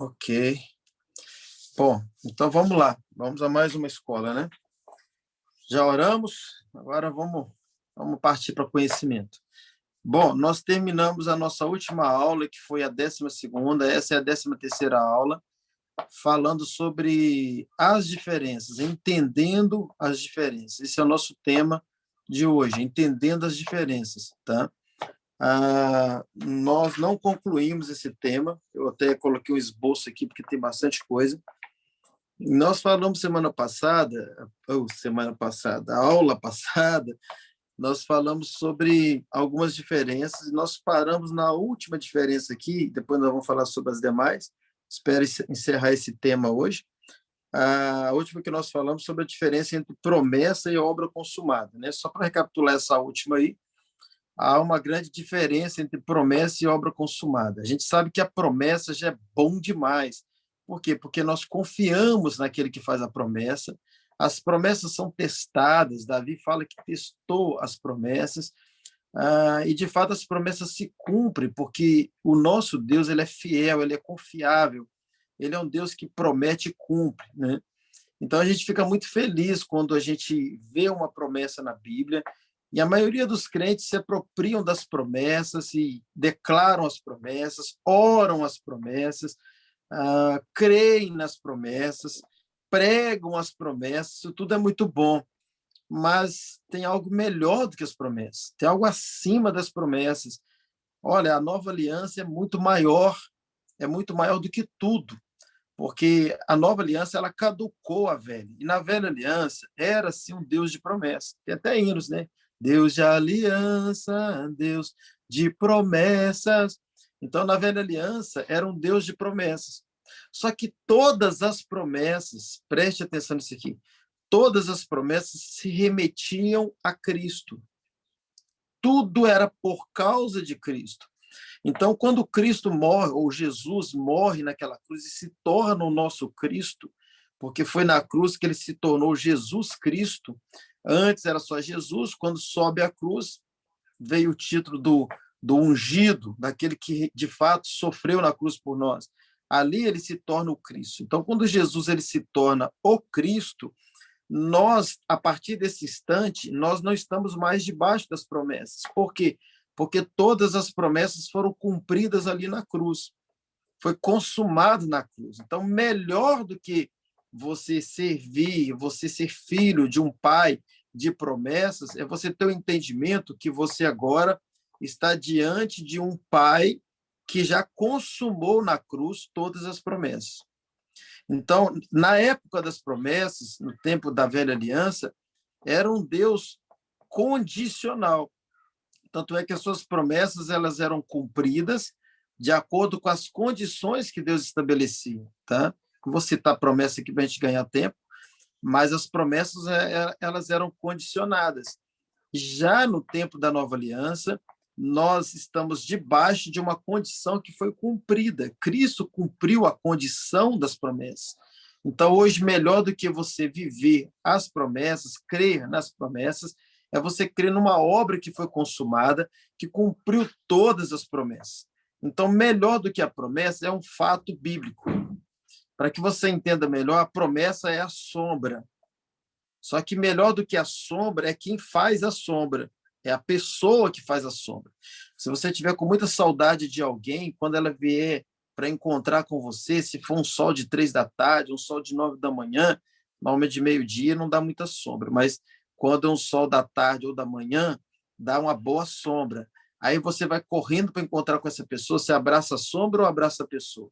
Ok. Bom, então vamos lá. Vamos a mais uma escola, né? Já oramos, agora vamos partir para conhecimento. Bom, nós terminamos a nossa última aula, que foi a 12ª, essa é a 13ª aula, falando sobre as diferenças, entendendo as diferenças. Esse é o nosso tema de hoje, entendendo as diferenças, tá? Nós não concluímos esse tema, eu até coloquei um esboço aqui, porque tem bastante coisa. Nós falamos a aula passada, nós falamos sobre algumas diferenças, e nós paramos na última diferença aqui, depois nós vamos falar sobre as demais, espero encerrar esse tema hoje. A última que nós falamos sobre a diferença entre promessa e obra consumada, né? Só para recapitular essa última aí, há uma grande diferença entre promessa e obra consumada. A gente sabe que a promessa já é bom demais. Por quê? Porque nós confiamos naquele que faz a promessa. As promessas são testadas. Davi fala que testou as promessas. E, de fato, as promessas se cumprem, porque o nosso Deus ele é fiel, ele é confiável. Ele é um Deus que promete e cumpre, né? Então, a gente fica muito feliz quando a gente vê uma promessa na Bíblia, e a maioria dos crentes se apropriam das promessas e declaram as promessas, oram as promessas, creem nas promessas, pregam as promessas, isso tudo é muito bom, mas tem algo melhor do que as promessas, tem algo acima das promessas. Olha, a nova aliança é muito maior do que tudo, porque a nova aliança ela caducou a velha. E na velha aliança era-se um Deus de promessa. Tem até hinos, né? Deus de aliança, Deus de promessas. Então, na velha aliança, era um Deus de promessas. Só que todas as promessas, preste atenção nisso aqui, todas as promessas se remetiam a Cristo. Tudo era por causa de Cristo. Então, quando Cristo morre, ou Jesus morre naquela cruz e se torna o nosso Cristo, porque foi na cruz que ele se tornou Jesus Cristo, antes era só Jesus, quando sobe a cruz, veio o título do ungido, daquele que de fato sofreu na cruz por nós. Ali ele se torna o Cristo. Então, quando Jesus ele se torna o Cristo, nós, a partir desse instante, nós não estamos mais debaixo das promessas. Por quê? Porque todas as promessas foram cumpridas ali na cruz. Foi consumado na cruz. Então, melhor do que você servir, você ser filho de um pai de promessas, é você ter o entendimento que você agora está diante de um pai que já consumou na cruz todas as promessas. Então, na época das promessas, no tempo da velha aliança, era um Deus condicional. Tanto é que as suas promessas elas eram cumpridas de acordo com as condições que Deus estabelecia, tá? Vou citar a promessa aqui para a gente ganhar tempo, mas as promessas elas eram condicionadas. Já no tempo da nova aliança, nós estamos debaixo de uma condição que foi cumprida. Cristo cumpriu a condição das promessas. Então, hoje, melhor do que você viver as promessas, crer nas promessas, é você crer numa obra que foi consumada, que cumpriu todas as promessas. Então, melhor do que a promessa é um fato bíblico. Para que você entenda melhor, a promessa é a sombra. Só que melhor do que a sombra é quem faz a sombra. É a pessoa que faz a sombra. Se você tiver com muita saudade de alguém, quando ela vier para encontrar com você, se for um sol de 3 da tarde, um sol de 9 da manhã, normalmente de meio-dia não dá muita sombra, mas quando é um sol da tarde ou da manhã, dá uma boa sombra. Aí você vai correndo para encontrar com essa pessoa, você abraça a sombra ou abraça a pessoa?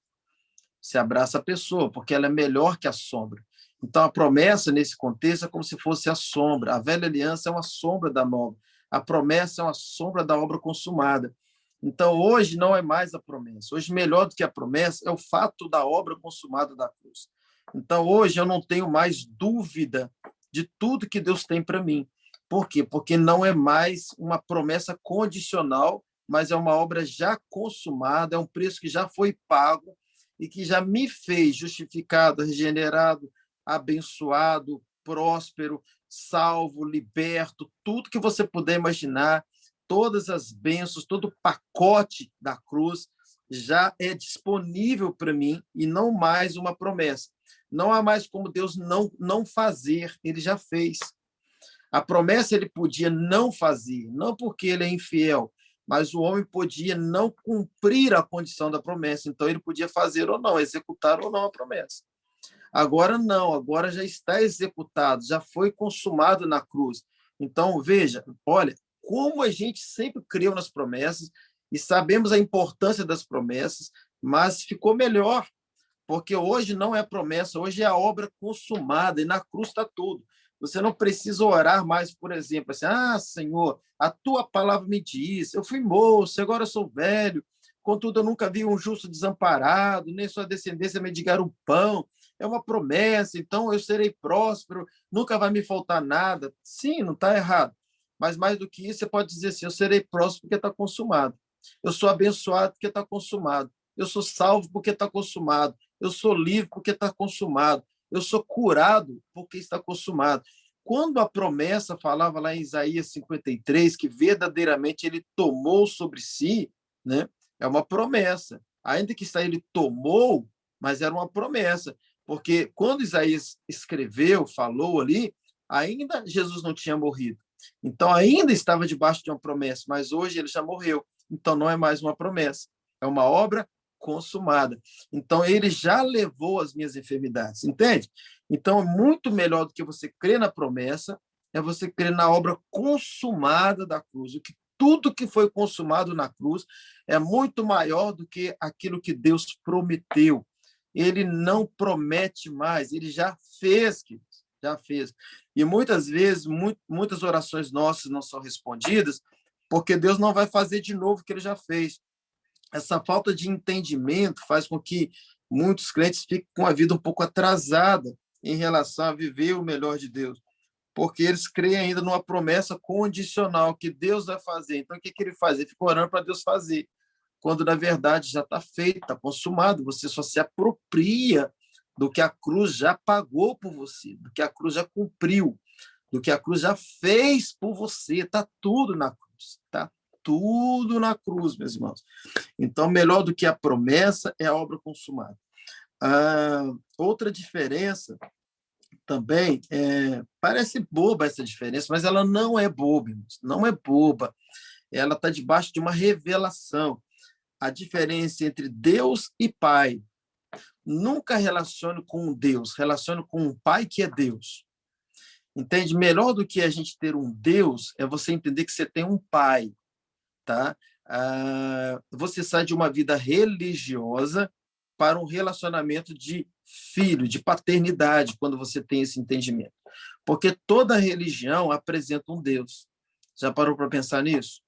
Você abraça a pessoa, porque ela é melhor que a sombra. Então, a promessa, nesse contexto, é como se fosse a sombra. A velha aliança é uma sombra da nova. A promessa é uma sombra da obra consumada. Então, hoje não é mais a promessa. Hoje, melhor do que a promessa é o fato da obra consumada da cruz. Então, hoje eu não tenho mais dúvida de tudo que Deus tem para mim. Por quê? Porque não é mais uma promessa condicional, mas é uma obra já consumada, é um preço que já foi pago e que já me fez justificado, regenerado, abençoado, próspero, salvo, liberto, tudo que você puder imaginar, todas as bênçãos, todo o pacote da cruz já é disponível para mim e não mais uma promessa. Não há mais como Deus não fazer, ele já fez. A promessa ele podia não fazer, não porque ele é infiel, mas o homem podia não cumprir a condição da promessa. Então, ele podia fazer ou não, executar ou não a promessa. Agora não, agora já está executado, já foi consumado na cruz. Então, veja, olha, como a gente sempre creu nas promessas e sabemos a importância das promessas, mas ficou melhor, porque hoje não é promessa, hoje é a obra consumada e na cruz está tudo. Você não precisa orar mais, por exemplo, assim, Senhor, a tua palavra me diz, eu fui moço, agora eu sou velho, contudo eu nunca vi um justo desamparado, nem sua descendência mendigar um pão. É uma promessa, então eu serei próspero, nunca vai me faltar nada. Sim, não está errado. Mas mais do que isso, você pode dizer assim, eu serei próspero porque está consumado. Eu sou abençoado porque está consumado. Eu sou salvo porque está consumado. Eu sou livre porque está consumado. Eu sou curado porque está consumado. Quando a promessa falava lá em Isaías 53 que verdadeiramente ele tomou sobre si, né? É uma promessa. Ainda que está ele tomou, mas era uma promessa, porque quando Isaías escreveu, falou ali, ainda Jesus não tinha morrido. Então ainda estava debaixo de uma promessa, mas hoje ele já morreu. Então não é mais uma promessa, é uma obra consumada. Então, ele já levou as minhas enfermidades, entende? Então, é muito melhor do que você crer na promessa, é você crer na obra consumada da cruz. O que tudo que foi consumado na cruz é muito maior do que aquilo que Deus prometeu. Ele não promete mais, ele já fez, queridos, já fez. E muitas vezes, muitas orações nossas não são respondidas porque Deus não vai fazer de novo o que ele já fez. Essa falta de entendimento faz com que muitos crentes fiquem com a vida um pouco atrasada em relação a viver o melhor de Deus, porque eles creem ainda numa promessa condicional que Deus vai fazer. Então, o que ele faz? Ele fica orando para Deus fazer, quando, na verdade, já está feito, está consumado. Você só se apropria do que a cruz já pagou por você, do que a cruz já cumpriu, do que a cruz já fez por você. Está tudo na cruz, está tudo na cruz, meus irmãos. Então, melhor do que a promessa é a obra consumada. Outra diferença também, parece boba essa diferença, mas ela não é boba, não é boba. Ela está debaixo de uma revelação. A diferença entre Deus e Pai. Nunca relacione com um Deus, relacione com um Pai que é Deus. Entende? Melhor do que a gente ter um Deus é você entender que você tem um Pai. Tá? Você sai de uma vida religiosa para um relacionamento de filho, de paternidade, quando você tem esse entendimento. Porque toda religião apresenta um Deus. Já parou para pensar nisso?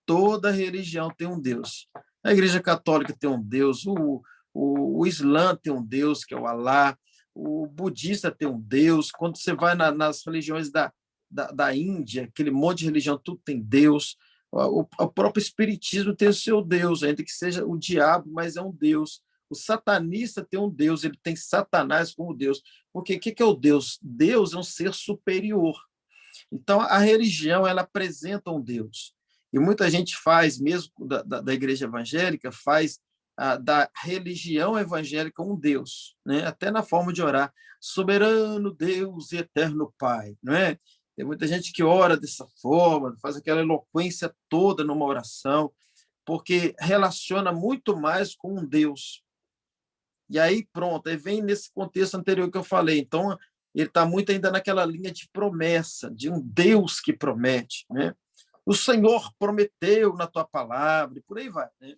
Toda religião tem um Deus. A Igreja Católica tem um Deus, o Islã tem um Deus, que é o Alá, o budista tem um Deus. Quando você vai nas religiões da Índia, aquele monte de religião, tudo tem Deus. O próprio espiritismo tem o seu Deus, ainda que seja o diabo, mas é um Deus. O satanista tem um Deus, ele tem Satanás como Deus. Porque o que é o Deus? Deus é um ser superior. Então, a religião, ela apresenta um Deus. E muita gente faz, mesmo da igreja evangélica, faz da religião evangélica um Deus, né? Até na forma de orar. Soberano Deus e eterno Pai, não é? Tem muita gente que ora dessa forma, faz aquela eloquência toda numa oração, porque relaciona muito mais com um Deus. E aí, pronto, aí vem nesse contexto anterior que eu falei. Então, ele está muito ainda naquela linha de promessa, de um Deus que promete, né? O Senhor prometeu na tua palavra, e por aí vai, né?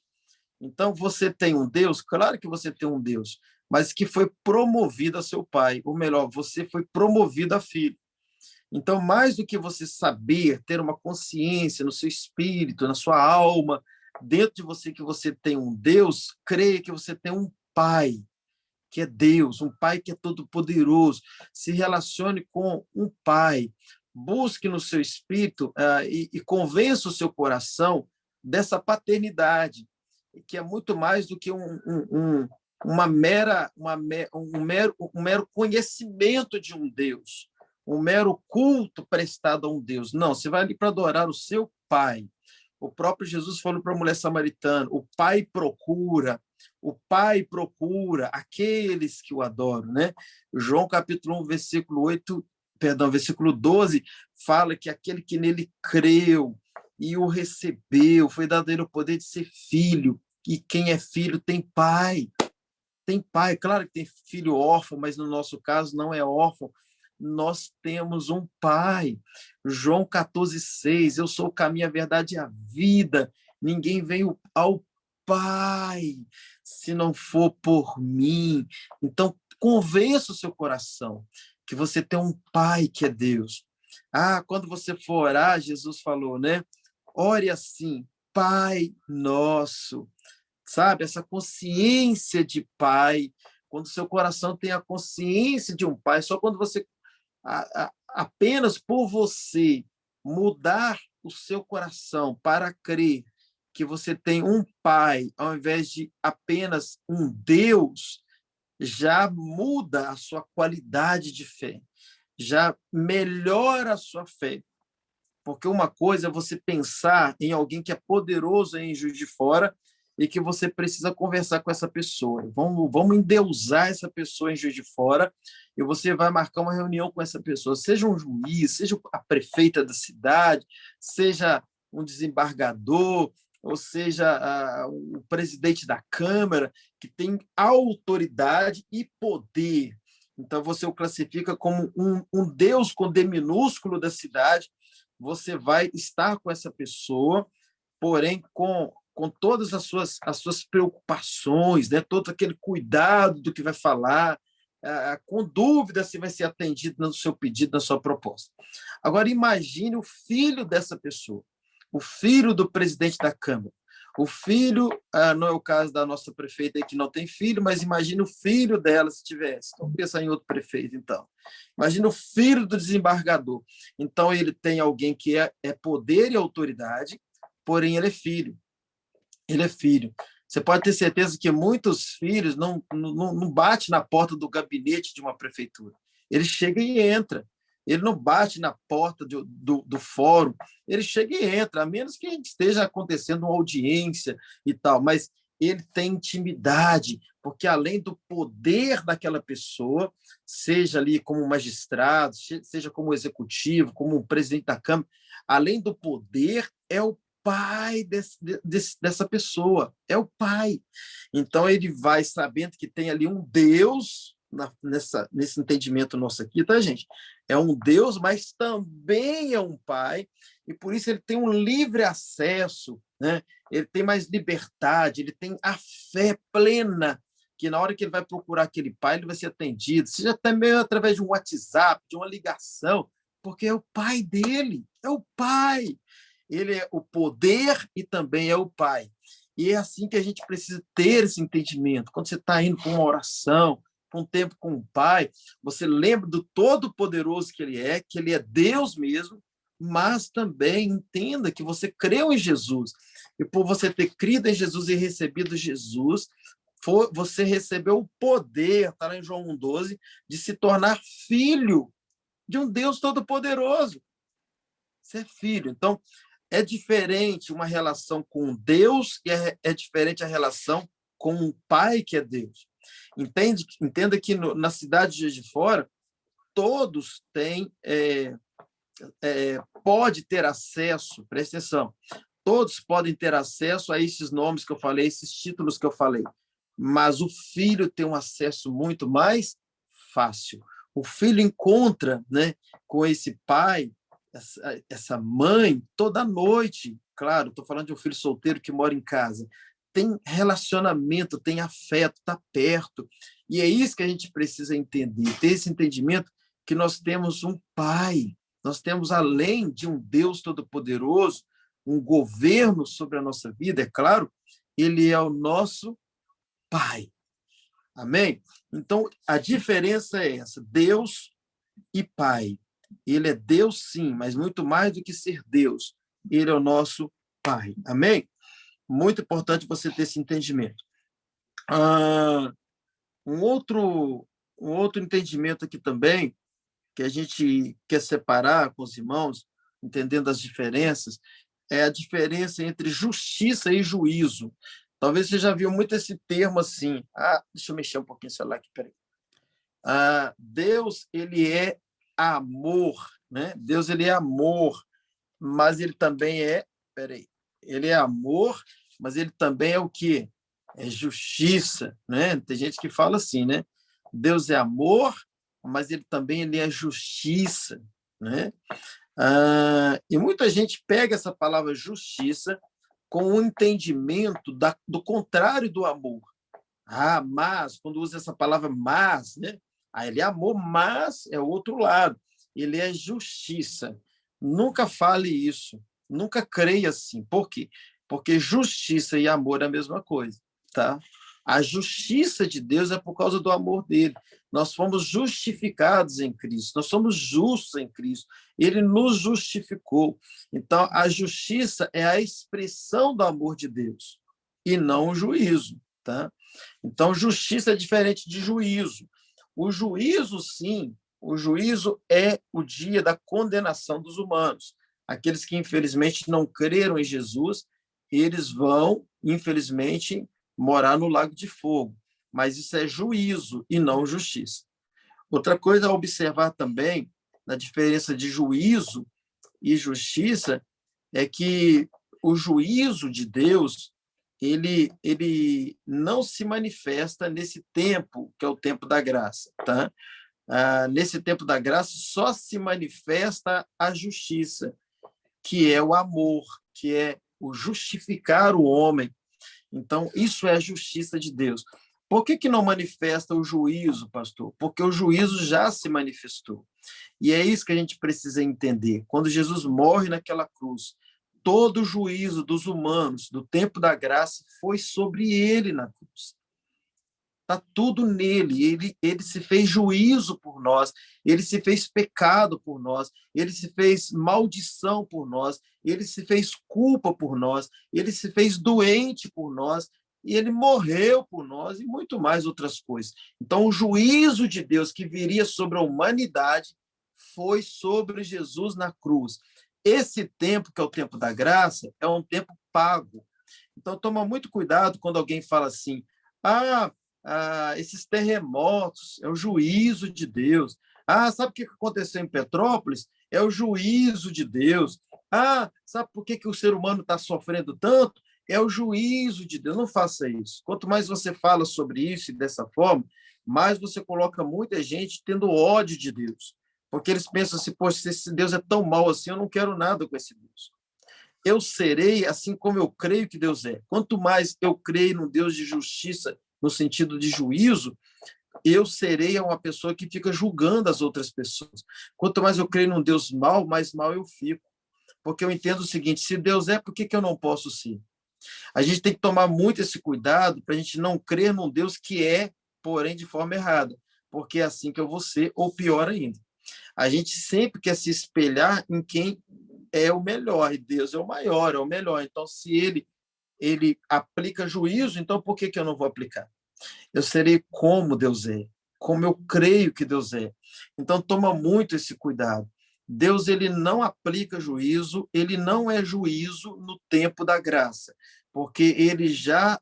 Então, você tem um Deus, claro que você tem um Deus, mas que foi promovido a seu pai, ou melhor, você foi promovido a filho. Então, mais do que você saber, ter uma consciência no seu espírito, na sua alma, dentro de você que você tem um Deus, creia que você tem um pai, que é Deus, um pai que é todo-poderoso. Se relacione com um pai. Busque no seu espírito e convença o seu coração dessa paternidade, que é muito mais do que um mero conhecimento de um Deus, um mero culto prestado a um Deus. Não, você vai ali para adorar o seu pai, O próprio Jesus falou para a mulher samaritana: o Pai procura aqueles que o adoram, né? João capítulo 1, versículo 12, fala que aquele que nele creu e o recebeu, foi dado a ele o poder de ser filho, e quem é filho tem pai. Tem pai, claro que tem filho órfão, mas no nosso caso não é órfão. Nós temos um pai. João 14,6, eu sou o caminho, a verdade e a vida. Ninguém veio ao Pai se não for por mim. Então, convença o seu coração que você tem um pai que é Deus. Quando você for orar, Jesus falou, né? Ore assim, Pai nosso, sabe? Essa consciência de pai, quando seu coração tem a consciência de um pai, só quando você, apenas por você mudar o seu coração para crer que você tem um pai, ao invés de apenas um Deus, já muda a sua qualidade de fé, já melhora a sua fé. Porque uma coisa é você pensar em alguém que é poderoso em Juiz de Fora e que você precisa conversar com essa pessoa. Vamos endeusar essa pessoa em Juiz de Fora e você vai marcar uma reunião com essa pessoa, seja um juiz, seja a prefeita da cidade, seja um desembargador, ou seja, o presidente da Câmara, que tem autoridade e poder. Então, você o classifica como um Deus com D minúsculo da cidade. Você vai estar com essa pessoa, porém com todas as suas preocupações, né? Todo aquele cuidado do que vai falar, com dúvida se vai ser atendido no seu pedido, na sua proposta. Agora, imagine o filho dessa pessoa, o filho do presidente da Câmara, o filho, não é o caso da nossa prefeita aí que não tem filho, mas imagine o filho dela se tivesse. Vamos pensar em outro prefeito, então. Imagine o filho do desembargador. Então, ele tem alguém que é poder e autoridade, porém ele é filho. Ele é filho. Você pode ter certeza que muitos filhos não batem na porta do gabinete de uma prefeitura. Ele chega e entra. Ele não bate na porta do fórum. Ele chega e entra, a menos que esteja acontecendo uma audiência e tal. Mas ele tem intimidade, porque além do poder daquela pessoa, seja ali como magistrado, seja como executivo, como presidente da Câmara, além do poder, é o pai dessa pessoa, é o pai. Então, ele vai sabendo que tem ali um Deus, nesse entendimento nosso aqui, tá, gente? É um Deus, mas também é um pai, e por isso ele tem um livre acesso, né? Ele tem mais liberdade, ele tem a fé plena, que na hora que ele vai procurar aquele pai, ele vai ser atendido, seja até mesmo através de um WhatsApp, de uma ligação, porque é o pai dele, é o pai. Ele é o poder e também é o pai. E é assim que a gente precisa ter esse entendimento. Quando você está indo para uma oração, para um tempo com o pai, você lembra do Todo-Poderoso que ele é Deus mesmo, mas também entenda que você creu em Jesus. E por você ter crido em Jesus e recebido Jesus, você recebeu o poder, está lá em João 1,12, de se tornar filho de um Deus Todo-Poderoso. Você é filho. Então, é diferente uma relação com Deus e é diferente a relação com um pai que é Deus. Entenda que na cidade de Juiz de Fora, todos têm, pode ter acesso, presta atenção, todos podem ter acesso a esses nomes que eu falei, esses títulos que eu falei, mas o filho tem um acesso muito mais fácil. O filho encontra, né, com esse pai, essa mãe, toda noite. Claro, estou falando de um filho solteiro que mora em casa. Tem relacionamento, tem afeto, está perto. E é isso que a gente precisa entender, ter esse entendimento que nós temos um pai, nós temos, além de um Deus Todo-Poderoso, um governo sobre a nossa vida, é claro, ele é o nosso pai. Amém? Então, a diferença é essa, Deus e pai. Ele é Deus, sim, mas muito mais do que ser Deus. Ele é o nosso pai. Amém? Muito importante você ter esse entendimento. Um outro entendimento aqui também, que a gente quer separar com os irmãos, entendendo as diferenças, é a diferença entre justiça e juízo. Talvez você já viu muito esse termo assim. Deixa eu mexer um pouquinho o celular aqui, peraí. Deus, ele é amor, né? Deus, ele é amor, mas ele também peraí, ele é amor, mas ele também é o quê? É justiça, né? Tem gente que fala assim, né? Deus é amor, mas ele é justiça, né? E muita gente pega essa palavra justiça com o entendimento do contrário do amor. Mas, quando usa essa palavra mas, né? Ele é amor, mas é o outro lado. Ele é justiça. Nunca fale isso. Nunca creia assim. Por quê? Porque justiça e amor é a mesma coisa, tá? A justiça de Deus é por causa do amor dele. Nós fomos justificados em Cristo. Nós somos justos em Cristo. Ele nos justificou. Então, a justiça é a expressão do amor de Deus e não o juízo, tá? Então, justiça é diferente de juízo. O juízo, sim, o juízo é o dia da condenação dos humanos. Aqueles que, infelizmente, não creram em Jesus, eles vão, infelizmente, morar no lago de fogo. Mas isso é juízo e não justiça. Outra coisa a observar também, na diferença de juízo e justiça, é que o juízo de Deus ele não se manifesta nesse tempo, que é o tempo da graça. Tá? Nesse tempo da graça, só se manifesta a justiça, que é o amor, que é o justificar o homem. Então, isso é a justiça de Deus. Por que não manifesta o juízo, pastor? Porque o juízo já se manifestou. E é isso que a gente precisa entender. Quando Jesus morre naquela cruz, todo o juízo dos humanos, do tempo da graça, foi sobre ele na cruz. Está tudo nele. Ele se fez juízo por nós, ele se fez pecado por nós, ele se fez maldição por nós, ele se fez culpa por nós, ele se fez doente por nós, e ele morreu por nós e muito mais outras coisas. Então, o juízo de Deus que viria sobre a humanidade foi sobre Jesus na cruz. Esse tempo, que é o tempo da graça, é um tempo pago. Então, toma muito cuidado quando alguém fala assim: esses terremotos é o juízo de Deus. Sabe o que aconteceu em Petrópolis? É o juízo de Deus. Sabe por que o ser humano está sofrendo tanto? É o juízo de Deus. Não faça isso. Quanto mais você fala sobre isso e dessa forma, mais você coloca muita gente tendo ódio de Deus. Porque eles pensam assim: poxa, se esse Deus é tão mau assim, eu não quero nada com esse Deus. Eu serei assim como eu creio que Deus é. Quanto mais eu creio no Deus de justiça, no sentido de juízo, eu serei uma pessoa que fica julgando as outras pessoas. Quanto mais eu creio num Deus mau, mais mal eu fico. Porque eu entendo o seguinte: se Deus é, por que eu não posso ser? A gente tem que tomar muito esse cuidado para a gente não crer num Deus que é, porém, de forma errada. Porque é assim que eu vou ser, ou pior ainda. A gente sempre quer se espelhar em quem é o melhor, e Deus é o maior, é o melhor. Então, se ele aplica juízo, então por que eu não vou aplicar? Eu serei como Deus é, como eu creio que Deus é. Então, toma muito esse cuidado. Deus, ele não aplica juízo, ele não é juízo no tempo da graça, porque ele já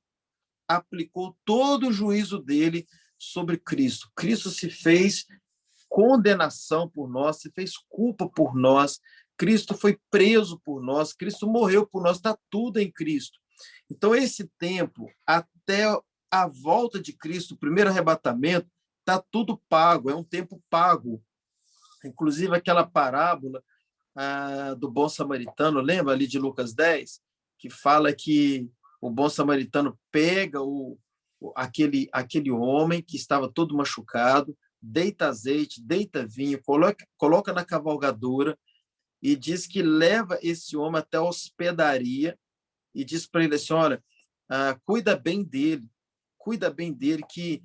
aplicou todo o juízo dele sobre Cristo. Cristo se fez condenação por nós, se fez culpa por nós, Cristo foi preso por nós, Cristo morreu por nós, está tudo em Cristo. Então, esse tempo, até a volta de Cristo, o primeiro arrebatamento, está tudo pago, é um tempo pago. Inclusive, aquela parábola do bom samaritano, lembra ali de Lucas 10, que fala que o bom samaritano pega aquele homem que estava todo machucado, deita azeite, deita vinho, coloca na cavalgadura e diz que leva esse homem até a hospedaria e diz para ele assim: olha, cuida bem dele, que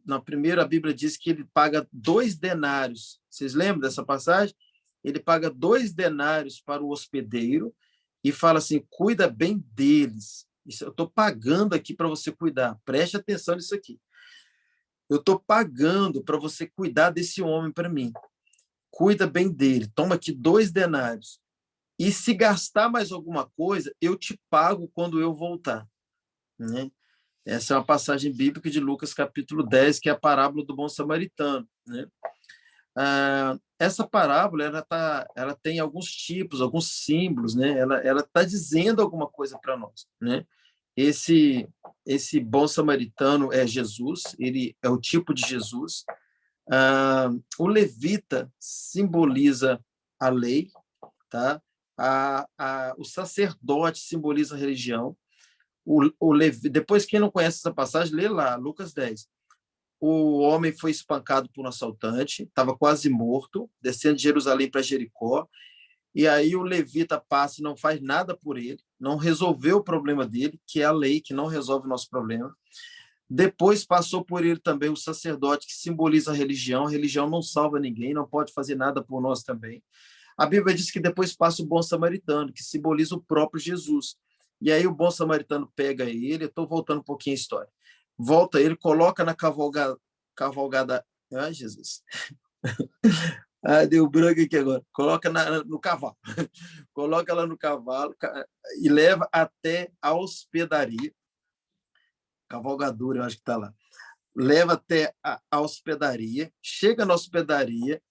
na primeira a Bíblia diz que ele paga 2 denários. Vocês lembram dessa passagem? Ele paga 2 denários para o hospedeiro e fala assim: cuida bem deles. Isso, eu estou pagando aqui para você cuidar. Preste atenção nisso aqui. Eu estou pagando para você cuidar desse homem para mim. Cuida bem dele. Toma aqui 2 denários. E se gastar mais alguma coisa, eu te pago quando eu voltar. Né? Essa é uma passagem bíblica de Lucas, capítulo 10, que é a parábola do bom samaritano. Né? Essa parábola ela tem alguns tipos, alguns símbolos, né? Ela está dizendo alguma coisa para nós. Né? Esse bom samaritano é Jesus, ele é o tipo de Jesus. O levita simboliza a lei, tá? O sacerdote simboliza a religião. Depois, quem não conhece essa passagem, lê lá, Lucas 10. O homem foi espancado por um assaltante, estava quase morto, descendo de Jerusalém para Jericó, e aí o levita passa e não faz nada por ele, não resolveu o problema dele, que é a lei, que não resolve o nosso problema. Depois passou por ele também o sacerdote, que simboliza a religião não salva ninguém, não pode fazer nada por nós também. A Bíblia diz que depois passa o bom samaritano, que simboliza o próprio Jesus. E aí o bom samaritano pega ele, eu estou voltando um pouquinho a história, volta ele, coloca na cavalgada. Ai, Jesus. Deu branco aqui agora. Coloca no cavalo. Coloca lá no cavalo e leva até a hospedaria. Cavalgadura, eu acho que está lá. Leva até a hospedaria, chega na hospedaria,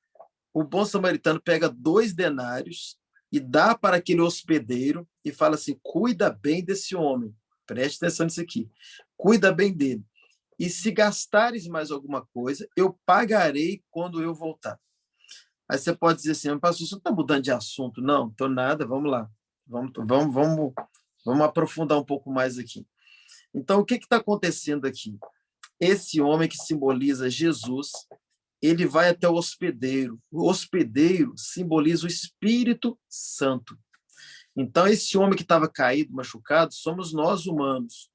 o bom samaritano pega 2 denários e dá para aquele hospedeiro e fala assim, cuida bem desse homem, preste atenção nisso aqui, cuida bem dele. E se gastares mais alguma coisa, eu pagarei quando eu voltar. Aí você pode dizer assim, pastor, você está mudando de assunto? Não, estou nada, vamos lá. Vamos aprofundar um pouco mais aqui. Então, o que está acontecendo aqui? Esse homem que simboliza Jesus, ele vai até o hospedeiro. O hospedeiro simboliza o Espírito Santo. Então, esse homem que estava caído, machucado, somos nós humanos.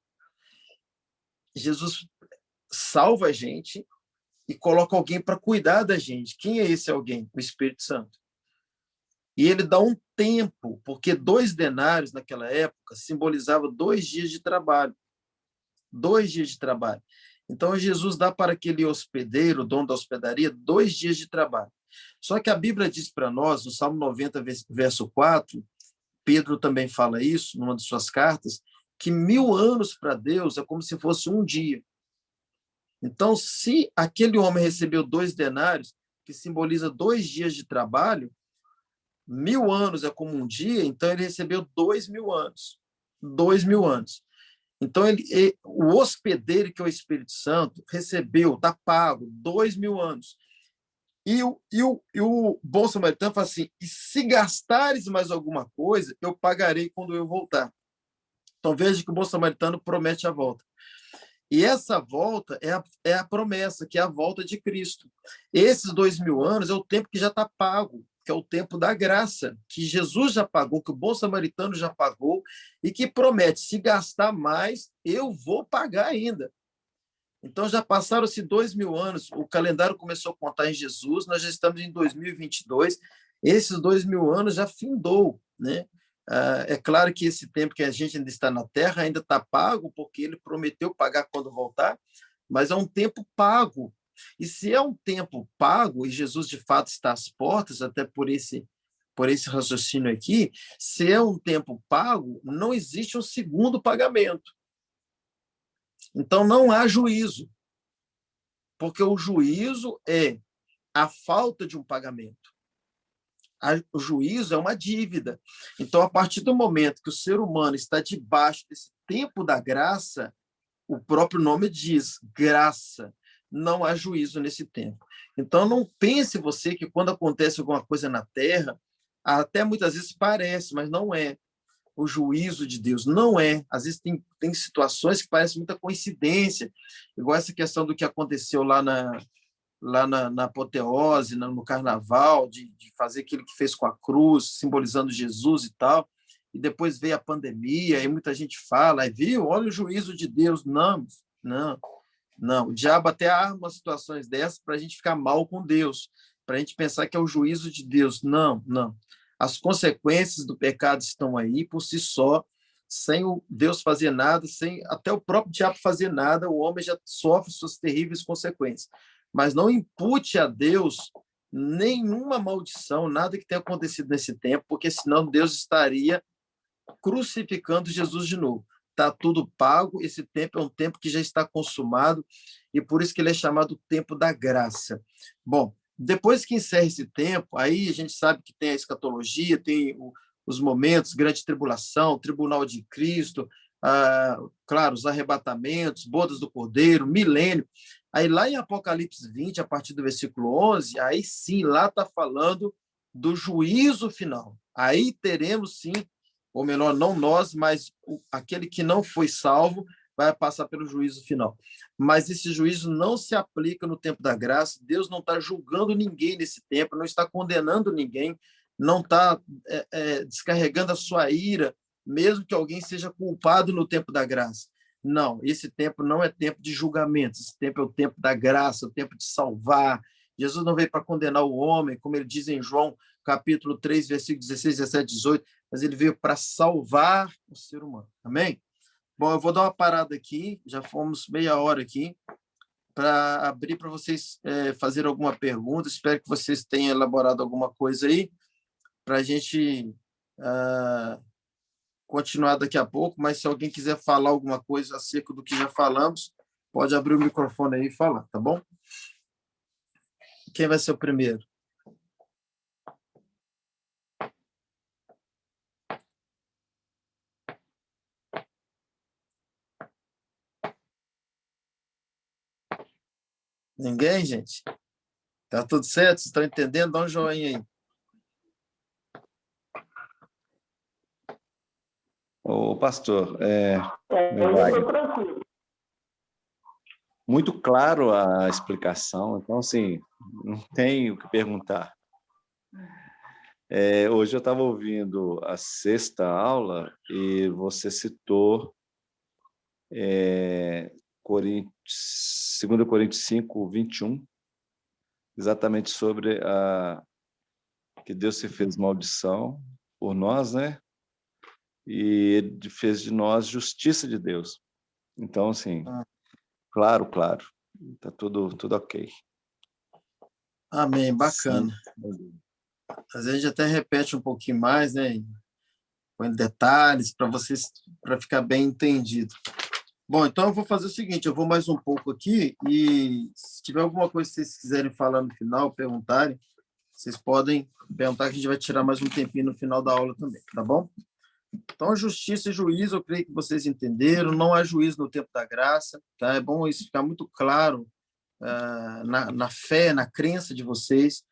Jesus salva a gente e coloca alguém para cuidar da gente. Quem é esse alguém? O Espírito Santo. E ele dá um tempo, porque 2 denários naquela época simbolizavam 2 dias de trabalho. 2 dias de trabalho. Então, Jesus dá para aquele hospedeiro, o dono da hospedaria, 2 dias de trabalho. Só que a Bíblia diz para nós, no Salmo 90, verso 4, Pedro também fala isso, numa de suas cartas, que 1000 anos para Deus é como se fosse um dia. Então, se aquele homem recebeu 2 denários, que simboliza 2 dias de trabalho, 1000 anos é como um dia, então ele recebeu 2000 anos. 2000 anos. Então, o hospedeiro, que é o Espírito Santo, recebeu, está pago, 2000 anos. E o bom samaritano fala assim, e se gastares mais alguma coisa, eu pagarei quando eu voltar. Então, veja que o bom samaritano promete a volta. E essa volta é a promessa, que é a volta de Cristo. Esses 2000 anos é o tempo que já está pago, que é o tempo da graça, que Jesus já pagou, que o bom samaritano já pagou, e que promete, se gastar mais, eu vou pagar ainda. Então, já passaram-se 2000 anos, o calendário começou a contar em Jesus, nós já estamos em 2022, esses 2000 anos já findou, né? É claro que esse tempo que a gente ainda está na Terra ainda está pago, porque ele prometeu pagar quando voltar, mas é um tempo pago. E se é um tempo pago, e Jesus de fato está às portas, até por esse raciocínio aqui, se é um tempo pago, não existe um segundo pagamento. Então, não há juízo, porque o juízo é a falta de um pagamento. O juízo é uma dívida. Então, a partir do momento que o ser humano está debaixo desse tempo da graça, o próprio nome diz, graça, não há juízo nesse tempo. Então, não pense você que quando acontece alguma coisa na Terra, até muitas vezes parece, mas não é o juízo de Deus, não é. Às vezes tem situações que parecem muita coincidência, igual essa questão do que aconteceu lá na apoteose, no carnaval, de fazer aquilo que fez com a cruz, simbolizando Jesus e tal, e depois veio a pandemia, e muita gente fala, viu, olha o juízo de Deus. Não, não, não. O diabo até arma situações dessas para a gente ficar mal com Deus, para a gente pensar que é o juízo de Deus. Não, não. As consequências do pecado estão aí por si só, sem o Deus fazer nada, sem até o próprio diabo fazer nada, o homem já sofre suas terríveis consequências. Mas não impute a Deus nenhuma maldição, nada que tenha acontecido nesse tempo, porque senão Deus estaria crucificando Jesus de novo. Está tudo pago, esse tempo é um tempo que já está consumado, e por isso que ele é chamado tempo da graça. Bom, depois que encerra esse tempo, aí a gente sabe que tem a escatologia, tem os momentos, grande tribulação, tribunal de Cristo, claro, os arrebatamentos, bodas do Cordeiro, milênio. Aí lá em Apocalipse 20, a partir do versículo 11, aí sim, lá está falando do juízo final. Aí teremos sim, ou melhor, não nós, mas aquele que não foi salvo vai passar pelo juízo final. Mas esse juízo não se aplica no tempo da graça. Deus não está julgando ninguém nesse tempo, não está condenando ninguém, não está descarregando a sua ira, mesmo que alguém seja culpado no tempo da graça. Não, esse tempo não é tempo de julgamento, esse tempo é o tempo da graça, o tempo de salvar. Jesus não veio para condenar o homem, como ele diz em João, capítulo 3, versículos 16, 17, 18, mas ele veio para salvar o ser humano. Amém? Bom, eu vou dar uma parada aqui, já fomos meia hora aqui, para abrir para vocês fazer alguma pergunta. Espero que vocês tenham elaborado alguma coisa aí, para a gente continuar daqui a pouco, mas se alguém quiser falar alguma coisa acerca do que já falamos, pode abrir o microfone aí e falar, tá bom? Quem vai ser o primeiro? Ninguém, gente? Tá tudo certo? Vocês estão entendendo? Dá um joinha aí. Ô, pastor, muito claro a explicação, então, assim, não tem o que perguntar. Hoje eu estava ouvindo a sexta aula e você citou 2 Coríntios 5, 21, exatamente sobre que Deus se fez maldição por nós, né? E ele fez de nós justiça de Deus. Então, assim, claro, está tudo ok. Amém, bacana. Sim. Às vezes a gente até repete um pouquinho mais, né? Põe detalhes para ficar bem entendido. Bom, então eu vou fazer o seguinte, eu vou mais um pouco aqui e se tiver alguma coisa que vocês quiserem falar no final, perguntarem, vocês podem perguntar que a gente vai tirar mais um tempinho no final da aula também, tá bom? Então, justiça e juízo, eu creio que vocês entenderam, não há juízo no tempo da graça, tá? É bom isso ficar muito claro na fé, na crença de vocês.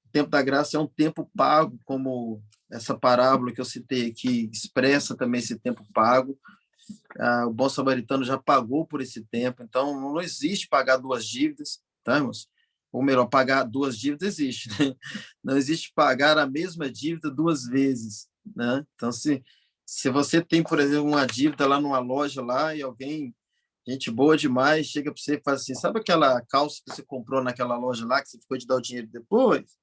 O tempo da graça é um tempo pago, como essa parábola que eu citei aqui expressa também esse tempo pago. O bom samaritano já pagou por esse tempo, então não existe pagar duas dívidas, tá, irmãos? Ou melhor, pagar duas dívidas existe, né? Não existe pagar a mesma dívida duas vezes, né? Então, se você tem, por exemplo, uma dívida lá numa loja lá e alguém, gente boa demais, chega para você e fala assim, sabe aquela calça que você comprou naquela loja lá, que você ficou de dar o dinheiro depois?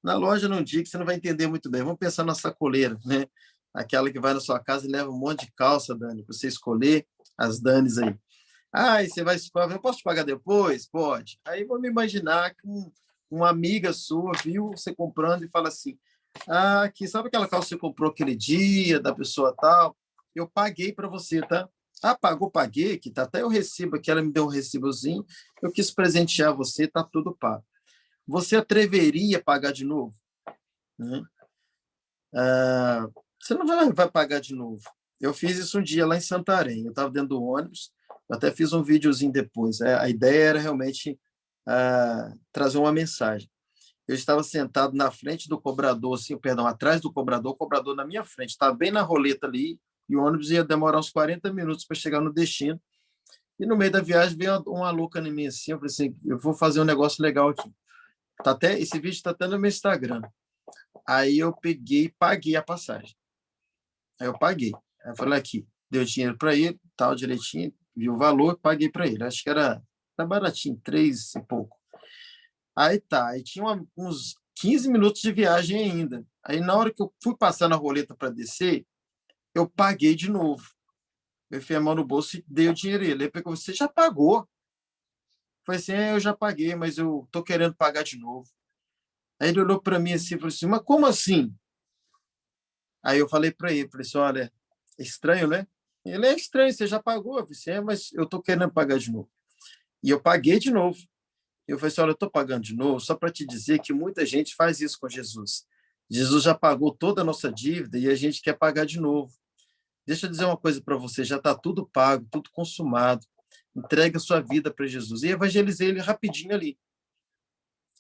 Na loja não diga que você não vai entender muito bem. Vamos pensar na sacoleira, né? Aquela que vai na sua casa e leva um monte de calça, Dani, para você escolher as Danis aí. E você vai escolher, eu posso te pagar depois? Pode. Aí vamos imaginar que uma amiga sua viu você comprando e fala assim, que sabe aquela calça que você comprou aquele dia, da pessoa tal? Eu paguei para você, tá? Pagou, paguei, que tá até o recibo aqui, ela me deu um recibozinho, eu quis presentear você, tá tudo pago. Você atreveria a pagar de novo? Né? Você não vai pagar de novo. Eu fiz isso um dia lá em Santarém. Eu estava dentro do ônibus, eu até fiz um videozinho depois. A ideia era realmente trazer uma mensagem. Eu estava sentado na frente do cobrador, assim, perdão, atrás do cobrador, o cobrador na minha frente, estava bem na roleta ali, e o ônibus ia demorar uns 40 minutos para chegar no destino. E no meio da viagem veio uma louca em mim assim, eu falei assim, eu vou fazer um negócio legal aqui. Esse vídeo está até no meu Instagram. Aí eu peguei e paguei a passagem. Aí eu paguei. Aí eu falei aqui, deu dinheiro para ele, tal, direitinho, vi o valor, paguei para ele. Acho que era baratinho, 3 e pouco. Aí tá, aí tinha uns 15 minutos de viagem ainda. Aí na hora que eu fui passar na roleta para descer, eu paguei de novo. Eu enfiei a mão no bolso e dei o dinheiro a ele. Ele pegou, você já pagou? Eu falei assim, eu já paguei, mas eu tô querendo pagar de novo. Aí ele olhou para mim assim e falou assim, mas como assim? Aí eu falei para ele, falei assim, olha, é estranho, né? Ele é estranho, você já pagou? Eu falei assim, mas eu estou querendo pagar de novo. E eu paguei de novo. Eu falei assim, olha, eu estou pagando de novo só para te dizer que muita gente faz isso com Jesus. Jesus já pagou toda a nossa dívida e a gente quer pagar de novo. Deixa eu dizer uma coisa para você, já está tudo pago, tudo consumado. Entregue a sua vida para Jesus. E evangelizei ele rapidinho ali.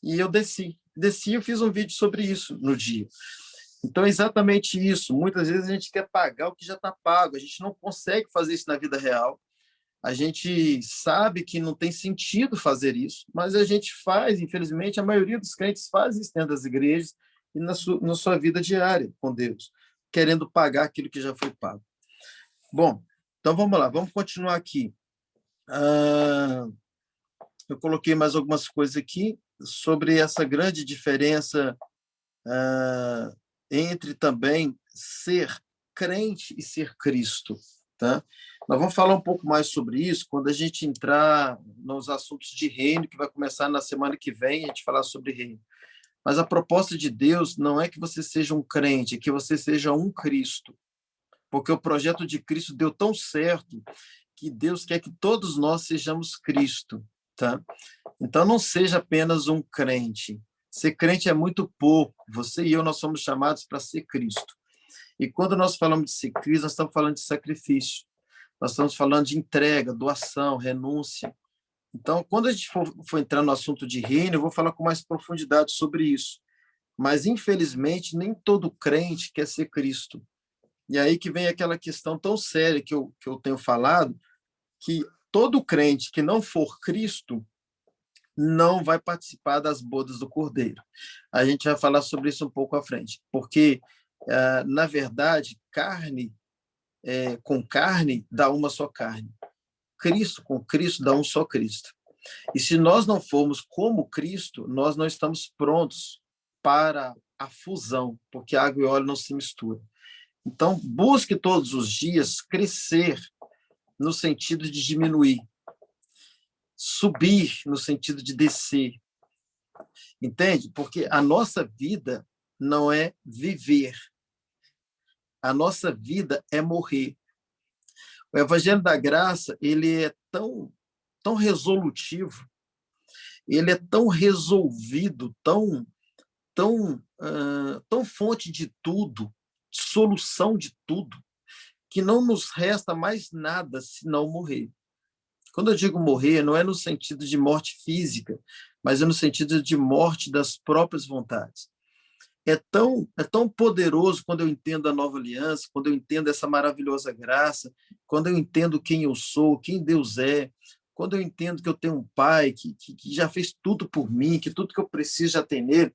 E eu desci. Desci e eu fiz um vídeo sobre isso no dia. Então, é exatamente isso. Muitas vezes a gente quer pagar o que já está pago. A gente não consegue fazer isso na vida real. A gente sabe que não tem sentido fazer isso, mas a gente faz, infelizmente, a maioria dos crentes faz isso dentro das igrejas e na sua vida diária com Deus, querendo pagar aquilo que já foi pago. Bom, então vamos lá, vamos continuar aqui. Eu coloquei mais algumas coisas aqui sobre essa grande diferença entre também ser crente e ser Cristo, tá? Nós vamos falar um pouco mais sobre isso quando a gente entrar nos assuntos de reino, que vai começar na semana que vem, a gente falar sobre reino. Mas a proposta de Deus não é que você seja um crente, é que você seja um Cristo. Porque o projeto de Cristo deu tão certo que Deus quer que todos nós sejamos Cristo, tá? Então não seja apenas um crente. Ser crente é muito pouco. Você e eu, nós somos chamados para ser Cristo. E quando nós falamos de ser Cristo, nós estamos falando de sacrifício. Nós estamos falando de entrega, doação, renúncia. Então, quando a gente for entrar no assunto de reino, eu vou falar com mais profundidade sobre isso. Mas, infelizmente, nem todo crente quer ser Cristo. E aí que vem aquela questão tão séria que eu tenho falado, que todo crente que não for Cristo não vai participar das bodas do Cordeiro. A gente vai falar sobre isso um pouco à frente, porque, na verdade, carne com carne dá uma só carne. Cristo com Cristo dá um só Cristo. E se nós não formos como Cristo, nós não estamos prontos para a fusão, porque água e óleo não se misturam. Então, busque todos os dias crescer no sentido de diminuir, subir no sentido de descer. Entende? Porque a nossa vida não é viver. A nossa vida é morrer. O Evangelho da Graça, ele é tão resolutivo, ele é tão resolvido, tão fonte de tudo, solução de tudo, que não nos resta mais nada senão morrer. Quando eu digo morrer, não é no sentido de morte física, mas é no sentido de morte das próprias vontades. É tão poderoso quando eu entendo a nova aliança, quando eu entendo essa maravilhosa graça, quando eu entendo quem eu sou, quem Deus é, quando eu entendo que eu tenho um pai que já fez tudo por mim, que tudo que eu preciso já tem nele,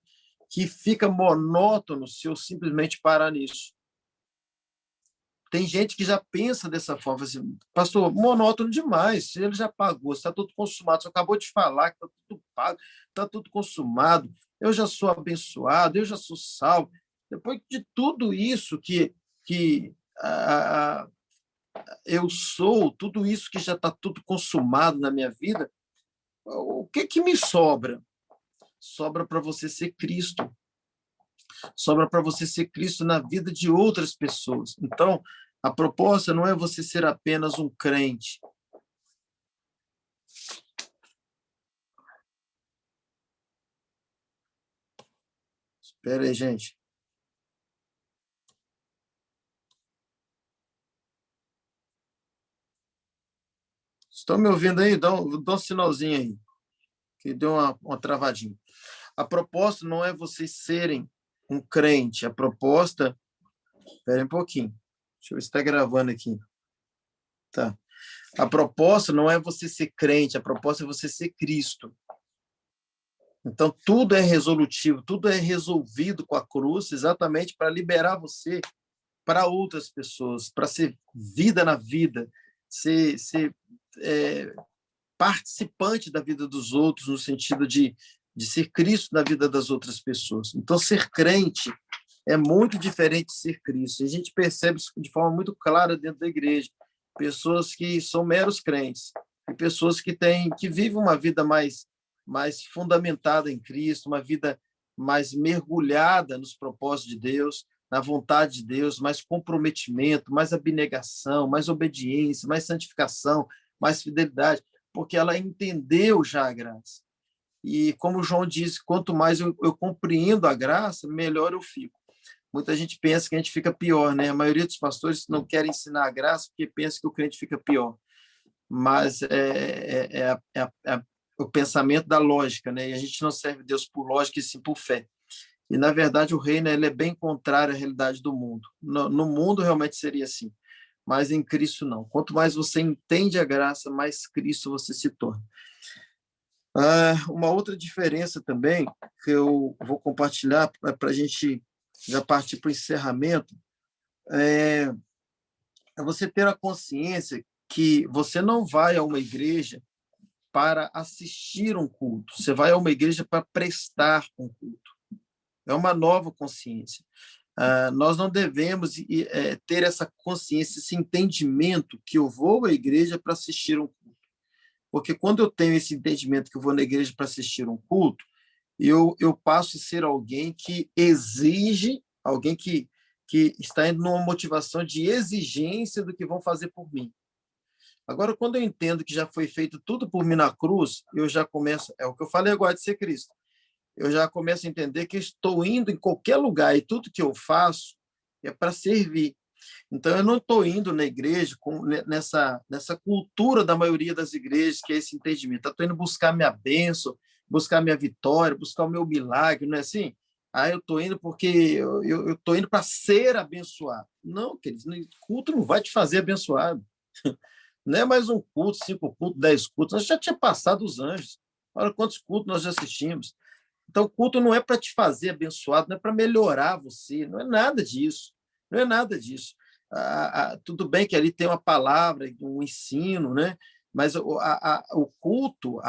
que fica monótono se eu simplesmente parar nisso. Tem gente que já pensa dessa forma, assim, pastor, monótono demais, ele já pagou, está tudo consumado, você acabou de falar que está tudo pago, está tudo consumado, eu já sou abençoado, eu já sou salvo. Depois de tudo isso que eu sou, tudo isso que já está tudo consumado na minha vida, o que me sobra? Sobra para você ser Cristo. Sobra para você ser Cristo na vida de outras pessoas. Então, a proposta não é você ser apenas um crente. Espera aí, gente. Estão me ouvindo aí? Dá um sinalzinho aí, que deu uma travadinha. A proposta não é vocês serem um crente. A proposta... Espera um pouquinho. Deixa eu ver se está gravando aqui. Tá. A proposta não é você ser crente, a proposta é você ser Cristo. Então, tudo é resolutivo, tudo é resolvido com a cruz, exatamente para liberar você para outras pessoas, para ser vida na vida, ser participante da vida dos outros, no sentido de ser Cristo na vida das outras pessoas. Então, ser crente é muito diferente de ser Cristo. A gente percebe isso de forma muito clara dentro da igreja. Pessoas que são meros crentes e pessoas que vivem uma vida mais fundamentada em Cristo, uma vida mais mergulhada nos propósitos de Deus, na vontade de Deus, mais comprometimento, mais abnegação, mais obediência, mais santificação, mais fidelidade, porque ela entendeu já a graça. E como o João disse, quanto mais eu compreendo a graça, melhor eu fico. Muita gente pensa que a gente fica pior, né? A maioria dos pastores não querem ensinar a graça porque pensa que o crente fica pior. Mas é o pensamento da lógica, né? E a gente não serve Deus por lógica, e sim por fé. E, na verdade, o reino ele é bem contrário à realidade do mundo. No mundo, realmente seria assim, mas em Cristo, não. Quanto mais você entende a graça, mais Cristo você se torna. Uma outra diferença também, que eu vou compartilhar para a gente já partir para o encerramento, é você ter a consciência que você não vai a uma igreja para assistir um culto, você vai a uma igreja para prestar um culto. É uma nova consciência. Nós não devemos ter essa consciência, esse entendimento que eu vou à igreja para assistir um culto. Porque quando eu tenho esse entendimento que eu vou na igreja para assistir um culto, eu passo a ser alguém que exige, alguém que está indo numa motivação de exigência do que vão fazer por mim. Agora, quando eu entendo que já foi feito tudo por mim na cruz, eu já começo, é o que eu falei agora de ser Cristo, eu já começo a entender que estou indo em qualquer lugar e tudo que eu faço é para servir. Então, eu não estou indo na igreja nessa cultura da maioria das igrejas, que é esse entendimento. Eu estou indo buscar minha bênção, buscar minha vitória, buscar o meu milagre, não é assim? Eu estou indo porque eu estou indo para ser abençoado. Não, queridos, culto não vai te fazer abençoado. Não é mais um culto, 5 cultos, 10 cultos. Nós já tinha passado os anjos. Olha quantos cultos nós já assistimos. Então, o culto não é para te fazer abençoado, não é para melhorar você, não é nada disso. Não é nada disso. Tudo bem que ali tem uma palavra, um ensino, né? Mas o culto,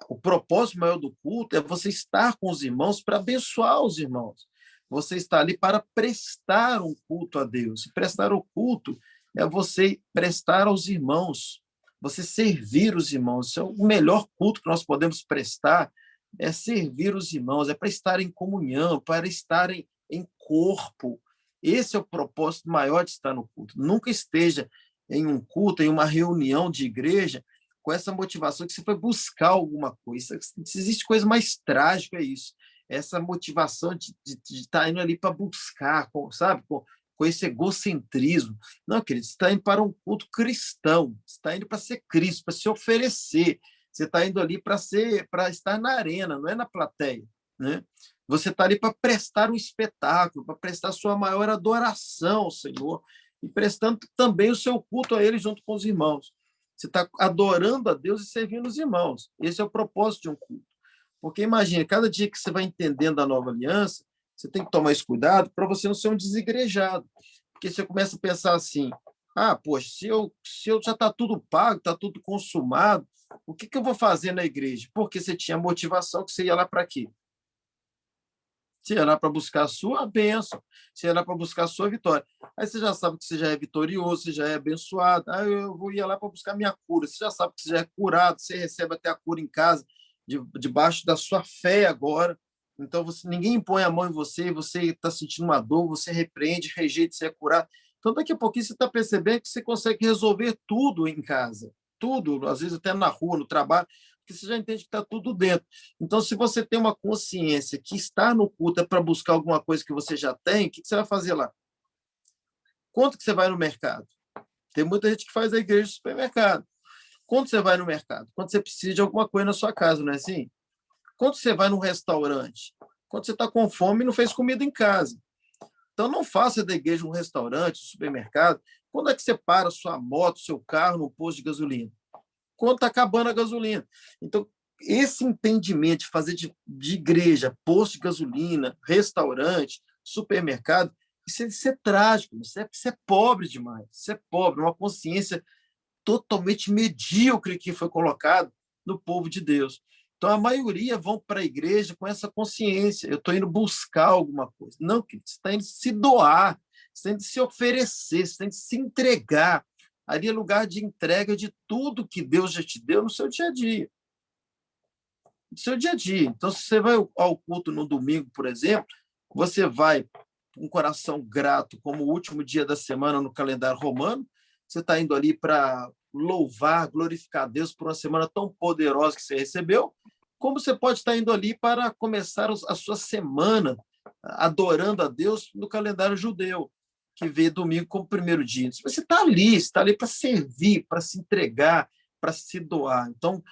o propósito maior do culto é você estar com os irmãos para abençoar os irmãos. Você está ali para prestar um culto a Deus. E prestar o culto é você prestar aos irmãos, você servir os irmãos. Isso é o melhor culto que nós podemos prestar, é servir os irmãos, é para estar em comunhão, para estarem em corpo. Esse é o propósito maior de estar no culto. Nunca esteja em um culto, em uma reunião de igreja, com essa motivação que você foi buscar alguma coisa. Se existe coisa mais trágica, é isso. Essa motivação de estar indo ali para buscar, sabe? Com esse egocentrismo. Não, querido, você está indo para um culto cristão, você está indo para ser Cristo, para se oferecer. Você está indo ali para estar na arena, não é na plateia, né? Você está ali para prestar um espetáculo, para prestar sua maior adoração ao Senhor e prestando também o seu culto a Ele junto com os irmãos. Você está adorando a Deus e servindo os irmãos. Esse é o propósito de um culto. Porque imagine, cada dia que você vai entendendo a nova aliança, você tem que tomar esse cuidado para você não ser um desigrejado. Porque você começa a pensar assim, poxa, se eu já está tudo pago, está tudo consumado, o que eu vou fazer na igreja? Porque você tinha motivação que você ia lá para quê? Você ia lá para buscar a sua bênção, você ia lá para buscar a sua vitória. Aí você já sabe que você já é vitorioso, você já é abençoado. Ia lá para buscar minha cura. Você já sabe que você já é curado, você recebe até a cura em casa, debaixo da sua fé agora. Então, ninguém impõe a mão em você, você está sentindo uma dor, você repreende, rejeita, você é curado. Então, daqui a pouquinho você está percebendo que você consegue resolver tudo em casa. Tudo, às vezes até na rua, no trabalho, porque você já entende que está tudo dentro. Então, se você tem uma consciência que estar no culto é para buscar alguma coisa que você já tem, o que você vai fazer lá? Quanto que você vai no mercado? Tem muita gente que faz a igreja de supermercado. Quando você vai no mercado? Quando você precisa de alguma coisa na sua casa, não é assim? Quando você vai num restaurante? Quando você está com fome e não fez comida em casa. Então, não faça da igreja um restaurante, um supermercado. Quando é que você para sua moto, seu carro no posto de gasolina? Quando está acabando a gasolina. Então, esse entendimento de fazer de igreja, posto de gasolina, restaurante, supermercado, isso é trágico, isso é pobre demais, isso é pobre, uma consciência totalmente medíocre que foi colocado no povo de Deus. Então, a maioria vão para a igreja com essa consciência. Eu estou indo buscar alguma coisa. Não, querido, você está indo se doar, você está indo se oferecer, você está indo se entregar. Ali é lugar de entrega de tudo que Deus já te deu no seu dia a dia. do seu dia a dia. Então, se você vai ao culto no domingo, por exemplo, você vai com um coração grato, como o último dia da semana no calendário romano, você está indo ali para louvar, glorificar a Deus por uma semana tão poderosa que você recebeu, como você pode estar indo ali para começar a sua semana adorando a Deus no calendário judeu, que vê domingo como primeiro dia. Você está ali para servir, para se entregar, para se doar. Então,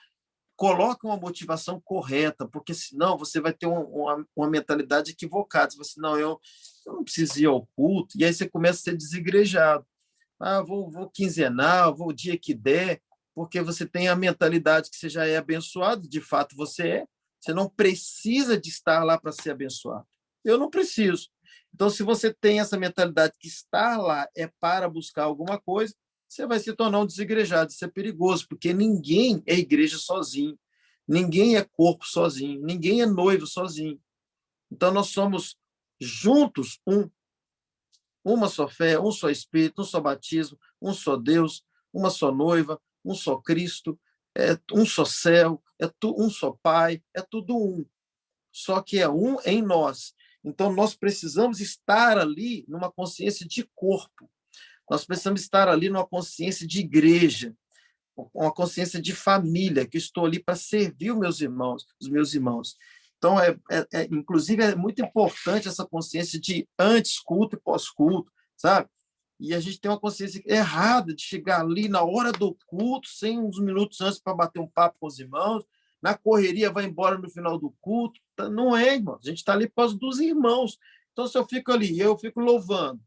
coloca uma motivação correta, porque senão você vai ter uma mentalidade equivocada. Você vai assim, não, eu não preciso ir ao culto, e aí você começa a ser desigrejado. Vou quinzenal, vou o dia que der, porque você tem a mentalidade que você já é abençoado, de fato você não precisa de estar lá para ser abençoado. Eu não preciso. Então, se você tem essa mentalidade que estar lá é para buscar alguma coisa, você vai se tornar um desigrejado. Isso é perigoso, porque ninguém é igreja sozinho, ninguém é corpo sozinho, ninguém é noivo sozinho. Então, nós somos juntos uma só fé, um só Espírito, um só batismo, um só Deus, uma só noiva, um só Cristo, um só céu, um só Pai, é tudo um. Só que é um em nós. Então, nós precisamos estar ali numa consciência de corpo. Nós precisamos estar ali numa consciência de igreja, uma consciência de família, que eu estou ali para servir os meus irmãos. Então, inclusive, é muito importante essa consciência de antes culto e pós-culto, sabe? E a gente tem uma consciência errada de chegar ali na hora do culto, sem uns minutos antes para bater um papo com os irmãos, na correria vai embora no final do culto. Não é, irmão. A gente está ali por causa dos irmãos. Então, se eu fico ali, eu fico louvando,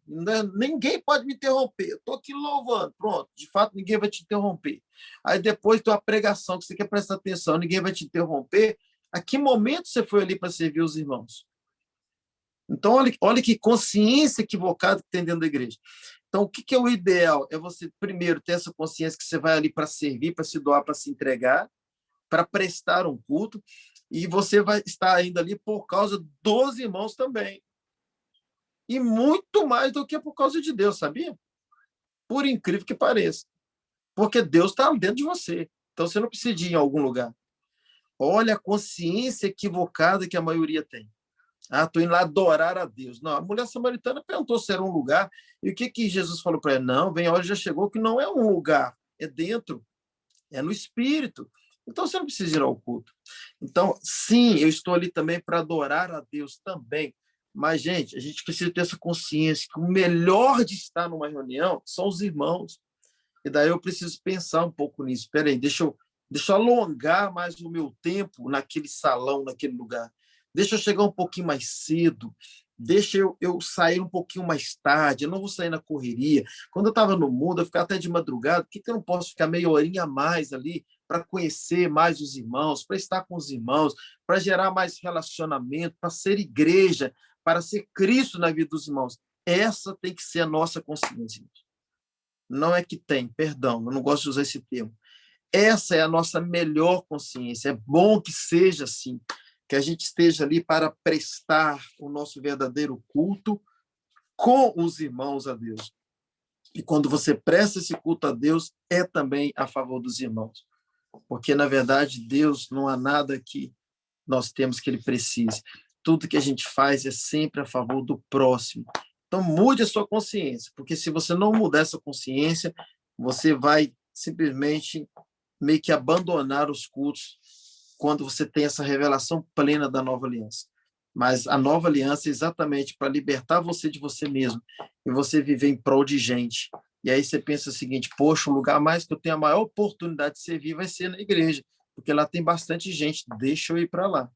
ninguém pode me interromper. Eu estou aqui louvando, pronto. De fato, ninguém vai te interromper. Aí depois tem uma pregação que você quer prestar atenção, ninguém vai te interromper. A que momento você foi ali para servir os irmãos? Então, olha que consciência equivocada que tem dentro da igreja. Então, o que é o ideal? É você, primeiro, ter essa consciência que você vai ali para servir, para se doar, para se entregar, para prestar um culto, e você vai estar ainda ali por causa dos irmãos também. E muito mais do que por causa de Deus, sabia? Por incrível que pareça. Porque Deus está dentro de você. Então, você não precisa ir em algum lugar. Olha a consciência equivocada que a maioria tem. Estou indo lá adorar a Deus. Não, a mulher samaritana perguntou se era um lugar, e o que Jesus falou para ela? Não, vem a hora, já chegou, que não é um lugar, é dentro, é no espírito. Então, você não precisa ir ao culto. Então, sim, eu estou ali também para adorar a Deus também. Mas, gente, a gente precisa ter essa consciência que o melhor de estar numa reunião são os irmãos. E daí eu preciso pensar um pouco nisso. Espera aí, deixa eu alongar mais o meu tempo naquele salão, naquele lugar. Deixa eu chegar um pouquinho mais cedo. Deixa eu sair um pouquinho mais tarde. Eu não vou sair na correria. Quando eu estava no mundo, eu ficava até de madrugada. Por que eu não posso ficar meia horinha a mais ali para conhecer mais os irmãos, para estar com os irmãos, para gerar mais relacionamento, para ser igreja, para ser Cristo na vida dos irmãos? Essa tem que ser a nossa consciência. Não é que tem, perdão, eu não gosto de usar esse termo. Essa é a nossa melhor consciência. É bom que seja assim, que a gente esteja ali para prestar o nosso verdadeiro culto com os irmãos a Deus. E quando você presta esse culto a Deus, é também a favor dos irmãos. Porque, na verdade, Deus não há nada que nós temos que ele precise. Tudo que a gente faz é sempre a favor do próximo. Então, mude a sua consciência, porque se você não mudar essa consciência, você vai simplesmente meio que abandonar os cultos quando você tem essa revelação plena da nova aliança. Mas a nova aliança é exatamente para libertar você de você mesmo e você viver em prol de gente. E aí você pensa o seguinte, poxa, o lugar mais que eu tenho a maior oportunidade de servir vai ser na igreja, porque lá tem bastante gente, deixa eu ir para lá.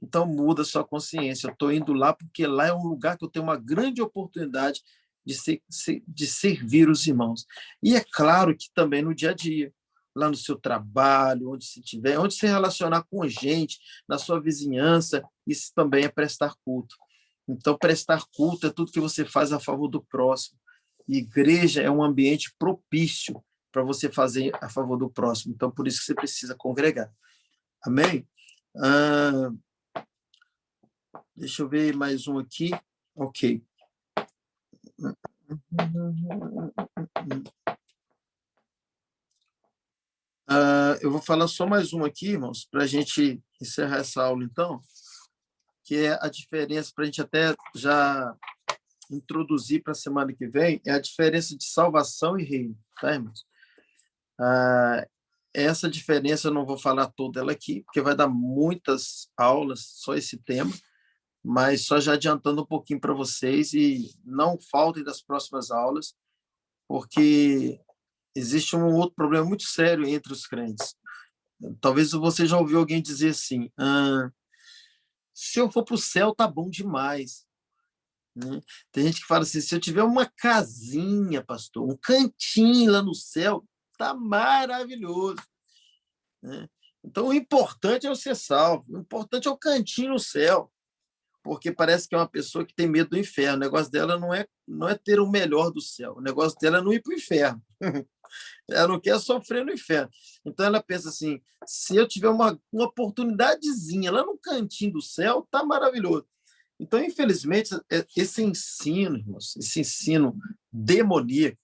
Então, muda a sua consciência. Eu estou indo lá porque lá é um lugar que eu tenho uma grande oportunidade de servir os irmãos. E é claro que também no dia a dia, lá no seu trabalho, onde se tiver, onde se relacionar com gente, na sua vizinhança, isso também é prestar culto. Então, prestar culto é tudo que você faz a favor do próximo. E igreja é um ambiente propício para você fazer a favor do próximo. Então, por isso que você precisa congregar. Amém? Deixa eu ver mais um aqui. Ok. Eu vou falar só mais um aqui, irmãos, para a gente encerrar essa aula, então, que é a diferença, para a gente até já introduzir para a semana que vem, é a diferença de salvação e reino, tá, irmãos? Essa diferença eu não vou falar toda ela aqui, porque vai dar muitas aulas, só esse tema, mas só já adiantando um pouquinho para vocês, e não faltem das próximas aulas, porque existe um outro problema muito sério entre os crentes. Talvez você já ouviu alguém dizer assim, se eu for para o céu, tá bom demais. Né? Tem gente que fala assim, se eu tiver uma casinha, pastor, um cantinho lá no céu, tá maravilhoso. Né? Então, o importante é eu ser salvo, o importante é o cantinho no céu, porque parece que é uma pessoa que tem medo do inferno. O negócio dela não é ter o melhor do céu, o negócio dela é não ir para o inferno. Ela não quer sofrer no inferno. Então, ela pensa assim, se eu tiver uma oportunidadezinha lá no cantinho do céu, tá maravilhoso. Então, infelizmente, esse ensino, irmãos, esse ensino demoníaco,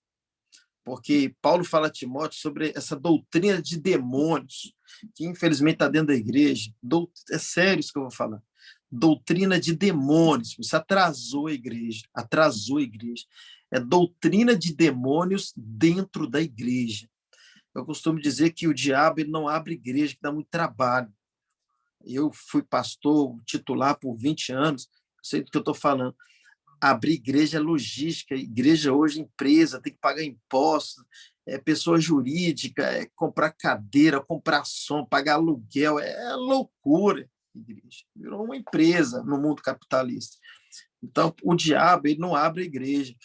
porque Paulo fala a Timóteo sobre essa doutrina de demônios, que infelizmente está dentro da igreja. É sério isso que eu vou falar. Doutrina de demônios. Isso atrasou a igreja. Atrasou a igreja. É doutrina de demônios dentro da igreja. Eu costumo dizer que o diabo ele não abre igreja, que dá muito trabalho. Eu fui pastor titular por 20 anos, sei do que eu estou falando. Abrir igreja é logística, igreja hoje é empresa, tem que pagar impostos, pessoa jurídica, comprar cadeira, comprar som, pagar aluguel, é loucura. Igreja virou uma empresa no mundo capitalista. Então, o diabo ele não abre a igreja,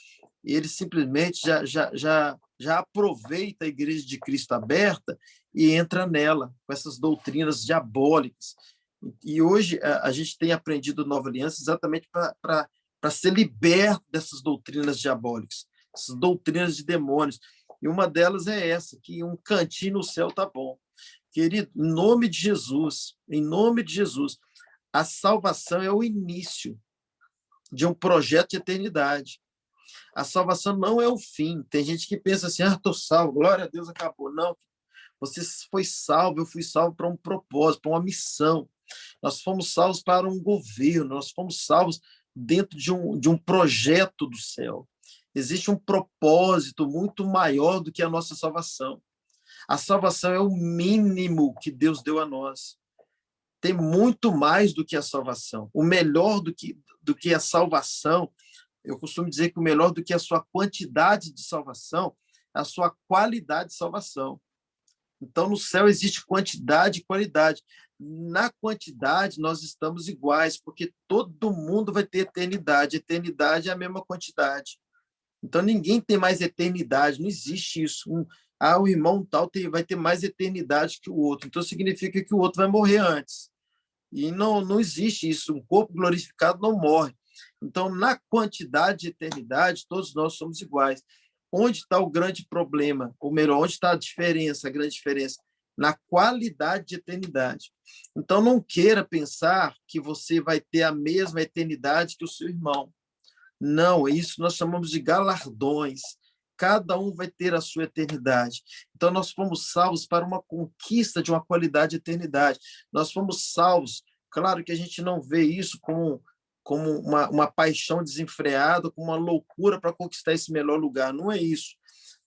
ele simplesmente já aproveita a igreja de Cristo aberta e entra nela, com essas doutrinas diabólicas. E hoje a gente tem aprendido Nova Aliança exatamente para ser liberto dessas doutrinas diabólicas, essas doutrinas de demônios. E uma delas é essa, que um cantinho no céu tá bom. Querido, em nome de Jesus, a salvação é o início de um projeto de eternidade. A salvação não é o fim. Tem gente que pensa assim, estou salvo, glória a Deus, acabou. Não, você foi salvo, eu fui salvo para um propósito, para uma missão. Nós fomos salvos para um governo, nós fomos salvos dentro de um projeto do céu. Existe um propósito muito maior do que a nossa salvação. A salvação é o mínimo que Deus deu a nós. Tem muito mais do que a salvação. O melhor do que a salvação, eu costumo dizer que o melhor do que a sua quantidade de salvação, é a sua qualidade de salvação. Então, no céu existe quantidade e qualidade. Na quantidade, nós estamos iguais, porque todo mundo vai ter eternidade. Eternidade é a mesma quantidade. Então, ninguém tem mais eternidade, não existe isso. O irmão tal vai ter mais eternidade que o outro. Então, significa que o outro vai morrer antes. E não existe isso. Um corpo glorificado não morre. Então, na quantidade de eternidade, todos nós somos iguais. Onde está o grande problema? Ou melhor, onde está a diferença, a grande diferença? Na qualidade de eternidade. Então, não queira pensar que você vai ter a mesma eternidade que o seu irmão. Não, isso nós chamamos de galardões. Cada um vai ter a sua eternidade. Então, nós fomos salvos para uma conquista de uma qualidade de eternidade. Nós fomos salvos. Claro que a gente não vê isso como uma paixão desenfreada, como uma loucura para conquistar esse melhor lugar. Não é isso.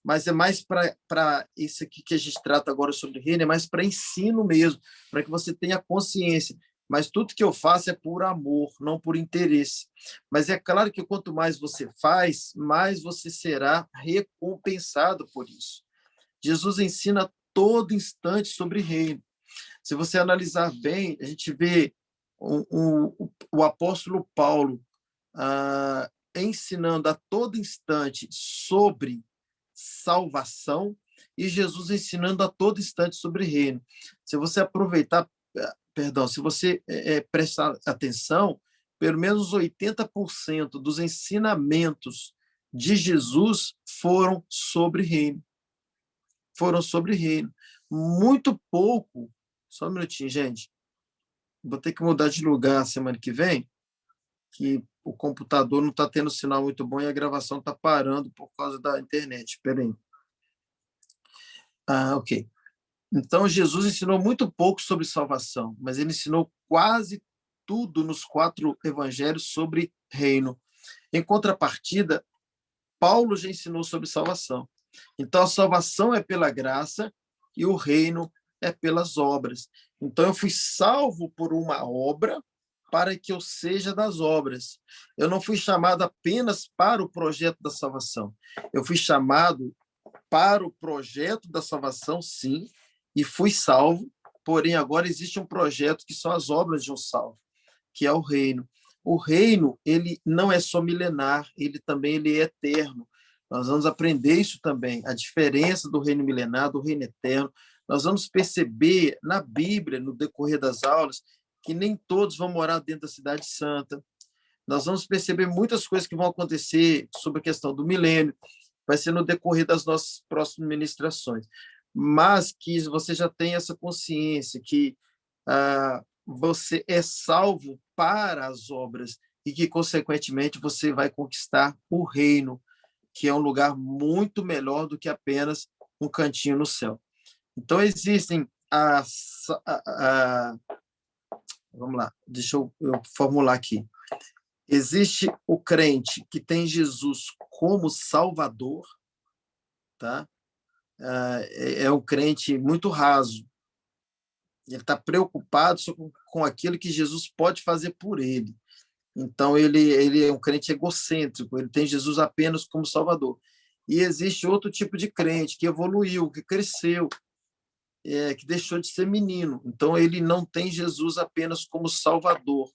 Mas é mais para isso aqui que a gente trata agora sobre o reino, é mais para ensino mesmo, para que você tenha consciência. Mas tudo que eu faço é por amor, não por interesse. Mas é claro que quanto mais você faz, mais você será recompensado por isso. Jesus ensina a todo instante sobre reino. Se você analisar bem, a gente vê o apóstolo Paulo ensinando a todo instante sobre salvação e Jesus ensinando a todo instante sobre reino. Se você aproveitar, se você prestar atenção, pelo menos 80% dos ensinamentos de Jesus foram sobre reino. Foram sobre reino. Muito pouco. Só um minutinho, gente. Vou ter que mudar de lugar semana que vem, que o computador não está tendo sinal muito bom e a gravação está parando por causa da internet. Espera aí. Ok. Então, Jesus ensinou muito pouco sobre salvação, mas ele ensinou quase tudo nos 4 evangelhos sobre reino. Em contrapartida, Paulo já ensinou sobre salvação. Então, a salvação é pela graça e o reino é pelas obras. Então, eu fui salvo por uma obra para que eu seja das obras. Eu não fui chamado apenas para o projeto da salvação. Eu fui chamado para o projeto da salvação, sim, e fui salvo, porém agora existe um projeto que são as obras de um salvo, que é o reino. O reino, ele não é só milenar, ele é eterno. Nós vamos aprender isso também, a diferença do reino milenar, do reino eterno. Nós vamos perceber na Bíblia, no decorrer das aulas, que nem todos vão morar dentro da cidade santa. Nós vamos perceber muitas coisas que vão acontecer sobre a questão do milênio, vai ser no decorrer das nossas próximas ministrações. Mas que você já tem essa consciência que você é salvo para as obras e que, consequentemente, você vai conquistar o reino, que é um lugar muito melhor do que apenas um cantinho no céu. Então, existem vamos lá, deixa eu formular aqui. Existe o crente que tem Jesus como Salvador, tá? É um crente muito raso. Ele está preocupado com aquilo que Jesus pode fazer por ele. Então, ele é um crente egocêntrico, ele tem Jesus apenas como Salvador. E existe outro tipo de crente que evoluiu, que cresceu, que deixou de ser menino. Então, ele não tem Jesus apenas como Salvador,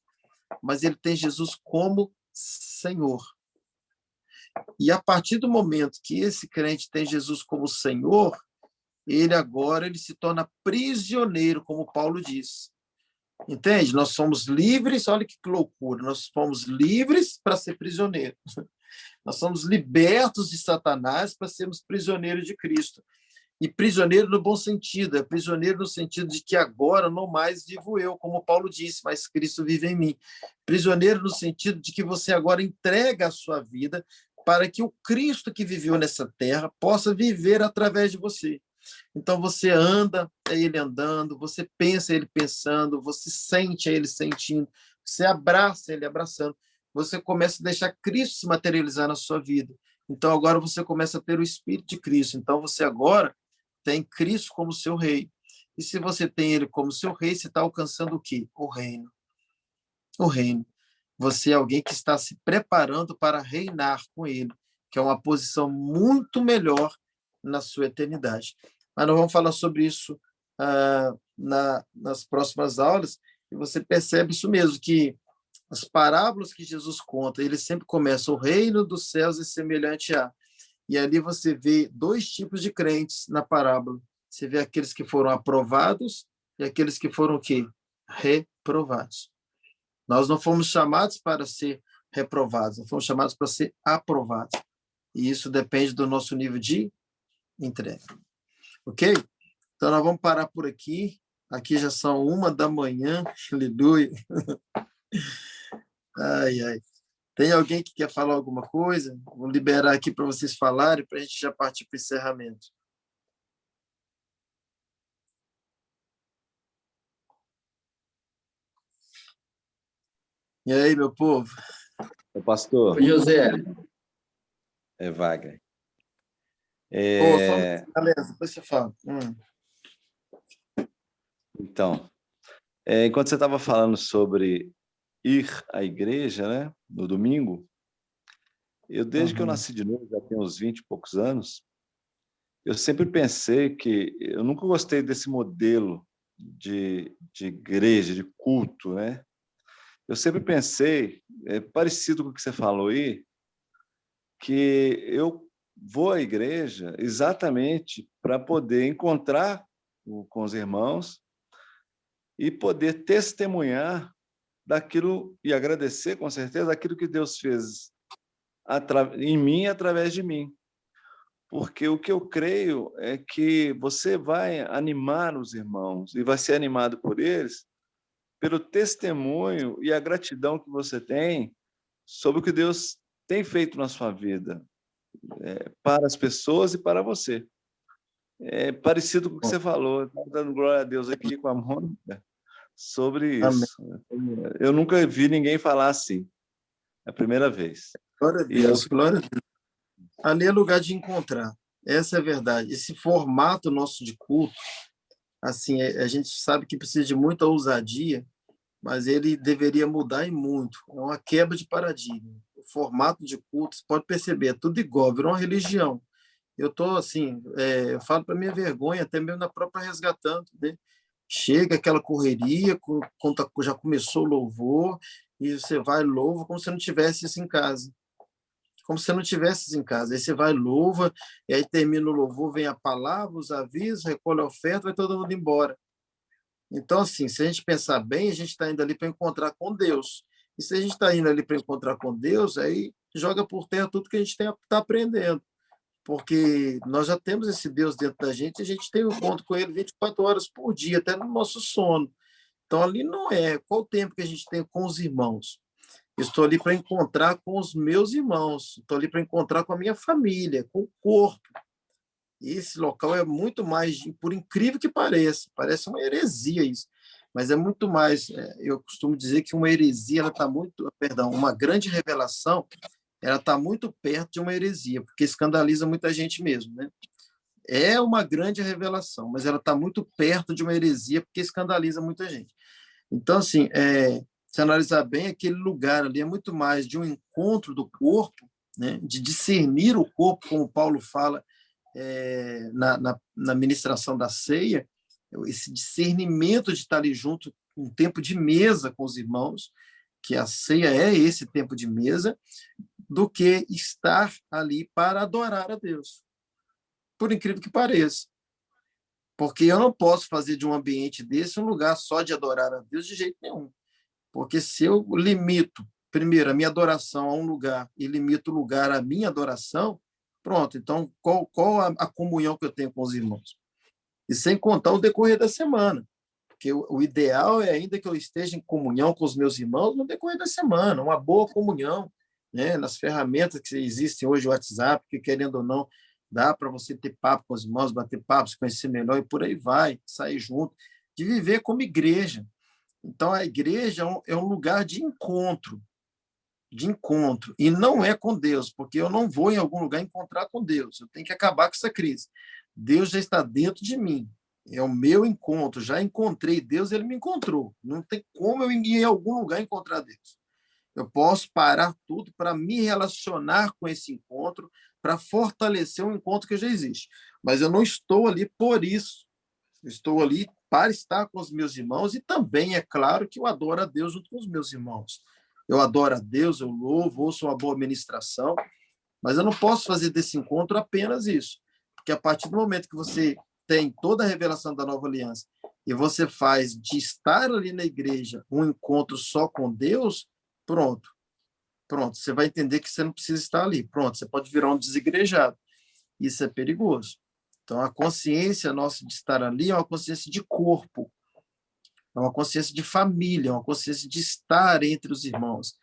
mas ele tem Jesus como Senhor. E a partir do momento que esse crente tem Jesus como Senhor, ele se torna prisioneiro, como Paulo diz. Entende? Nós somos livres, olha que loucura, nós fomos livres para ser prisioneiros. Nós somos libertos de Satanás para sermos prisioneiros de Cristo. E prisioneiro no bom sentido, é prisioneiro no sentido de que agora não mais vivo eu, como Paulo disse, mas Cristo vive em mim. Prisioneiro no sentido de que você agora entrega a sua vida para que o Cristo que viveu nessa terra possa viver através de você. Então você anda, é ele andando, você pensa, é ele pensando, você sente, é ele sentindo, você abraça, é ele abraçando. Você começa a deixar Cristo se materializar na sua vida. Então agora você começa a ter o Espírito de Cristo. Então você agora tem Cristo como seu rei. E se você tem ele como seu rei, você está alcançando o quê? O reino. O reino. Você é alguém que está se preparando para reinar com ele, que é uma posição muito melhor na sua eternidade. Mas nós vamos falar sobre isso nas próximas aulas, e você percebe isso mesmo, que as parábolas que Jesus conta, ele sempre começa: o reino dos céus é semelhante a... E ali você vê 2 tipos de crentes na parábola. Você vê aqueles que foram aprovados e aqueles que foram o quê? Reprovados. Nós não fomos chamados para ser reprovados, nós fomos chamados para ser aprovados. E isso depende do nosso nível de entrega. Ok? Então, nós vamos parar por aqui. Aqui já são 1h, aleluia. Ai, ai. Tem alguém que quer falar alguma coisa? Vou liberar aqui para vocês falarem, para a gente já partir para o encerramento. E aí, meu povo? O pastor. Oi, José. É Wagner. Beleza, depois você fala. Então, enquanto você estava falando sobre ir à igreja, né, no domingo, desde que eu nasci de novo, já tenho uns 20 e poucos anos, eu sempre pensei que eu nunca gostei desse modelo de igreja, de culto, né? Eu sempre pensei, parecido com o que você falou aí, que eu vou à igreja exatamente para poder encontrar com os irmãos e poder testemunhar daquilo e agradecer, com certeza, daquilo que Deus fez em mim através de mim. Porque o que eu creio é que você vai animar os irmãos e vai ser animado por eles pelo testemunho e a gratidão que você tem sobre o que Deus tem feito na sua vida, para as pessoas e para você. É parecido com o que você falou. Estou dando glória a Deus aqui com a Mônica sobre Amém. isso. Eu nunca vi ninguém falar assim. É a primeira vez. Glória a E eu, Deus, glória a Deus. Ali é lugar de encontrar. Essa é a verdade. Esse formato nosso de culto, assim, a gente sabe que precisa de muita ousadia, mas ele deveria mudar e muito. É uma quebra de paradigma. O formato de culto, você pode perceber, é tudo igual, virou uma religião. Eu estou assim, eu falo para minha vergonha, até mesmo na própria Resgatando, né? Chega aquela correria, quando já começou o louvor, e você vai louva como se não tivesse isso em casa. Como se não tivesse isso em casa. Aí você vai louva, e aí termina o louvor, vem a palavra, os avisos, recolhe a oferta, vai todo mundo embora. Então, assim, se a gente pensar bem, a gente está indo ali para encontrar com Deus. E se a gente está indo ali para encontrar com Deus, aí joga por terra tudo que a gente está aprendendo. Porque nós já temos esse Deus dentro da gente, e a gente tem um encontro com ele 24 horas por dia, até no nosso sono. Então, ali não é. Qual o tempo que a gente tem com os irmãos? Estou ali para encontrar com os meus irmãos, estou ali para encontrar com a minha família, com o corpo. Esse local é muito mais, por incrível que pareça, parece uma heresia isso, mas é muito mais. Eu costumo dizer que uma heresia, ela está muito, perdão, uma grande revelação, ela está muito perto de uma heresia, porque escandaliza muita gente mesmo, né? É uma grande revelação, mas ela está muito perto de uma heresia, porque escandaliza muita gente. Então, assim, se analisar bem, aquele lugar ali é muito mais de um encontro do corpo, né? De discernir o corpo, como Paulo fala na ministração da ceia, esse discernimento de estar ali junto, um tempo de mesa com os irmãos, que a ceia é esse tempo de mesa, do que estar ali para adorar a Deus. Por incrível que pareça. Porque eu não posso fazer de um ambiente desse um lugar só de adorar a Deus de jeito nenhum. Porque se eu limito, primeiro, a minha adoração a um lugar e limito o lugar à minha adoração, pronto. Então, qual a comunhão que eu tenho com os irmãos? E sem contar o decorrer da semana. Porque o ideal é ainda que eu esteja em comunhão com os meus irmãos no decorrer da semana, uma boa comunhão, né? Nas ferramentas que existem hoje, o WhatsApp, que querendo ou não, dá para você ter papo com os irmãos, bater papo, se conhecer melhor e por aí vai, sair junto, de viver como igreja. Então, a igreja é um lugar de encontro, e não é com Deus, porque eu não vou em algum lugar encontrar com Deus, eu tenho que acabar com essa crise. Deus já está dentro de mim, é o meu encontro, já encontrei Deus, ele me encontrou, não tem como eu ir em algum lugar encontrar Deus. Eu posso parar tudo para me relacionar com esse encontro, para fortalecer um encontro que já existe, mas eu não estou ali por isso, eu estou ali para estar com os meus irmãos e também, é claro, que eu adoro a Deus junto com os meus irmãos. Eu adoro a Deus, eu louvo, ouço uma boa ministração, mas eu não posso fazer desse encontro apenas isso. Porque a partir do momento que você tem toda a revelação da nova aliança e você faz de estar ali na igreja um encontro só com Deus, pronto. Pronto, você vai entender que você não precisa estar ali. Pronto, você pode virar um desigrejado. Isso é perigoso. Então, a consciência nossa de estar ali é uma consciência de corpo, é uma consciência de família, é uma consciência de estar entre os irmãos.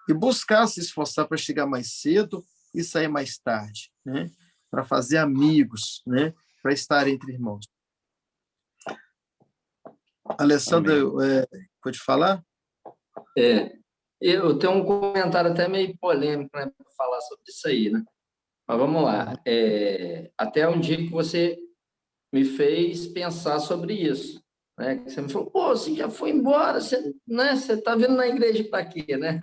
E buscar se esforçar para chegar mais cedo e sair mais tarde, né? Para fazer amigos, né? Para estar entre irmãos. Alessandro, pode falar? Eu tenho um comentário até meio polêmico, né, para falar sobre isso aí, né? Mas vamos lá. Até um dia que você me fez pensar sobre isso, né? Você me falou, pô, você já foi embora, você, né? Você está vindo na igreja para quê, né?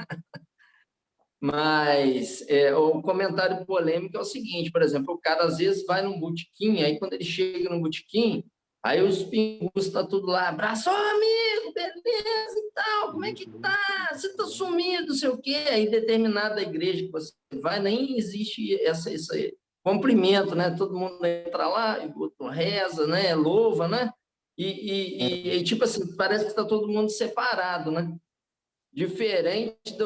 Mas o comentário polêmico é o seguinte, por exemplo, o cara às vezes vai num botequim, aí quando ele chega no botequim, aí os pingus tá tudo lá, abraço, ô amigo, beleza e tal, como é que tá? Você tá sumido, não sei o quê. Aí determinada igreja que você vai, nem existe esse cumprimento, né? Todo mundo entra lá, e reza, né? Louva, né? E tipo assim, parece que está todo mundo separado, né? Diferente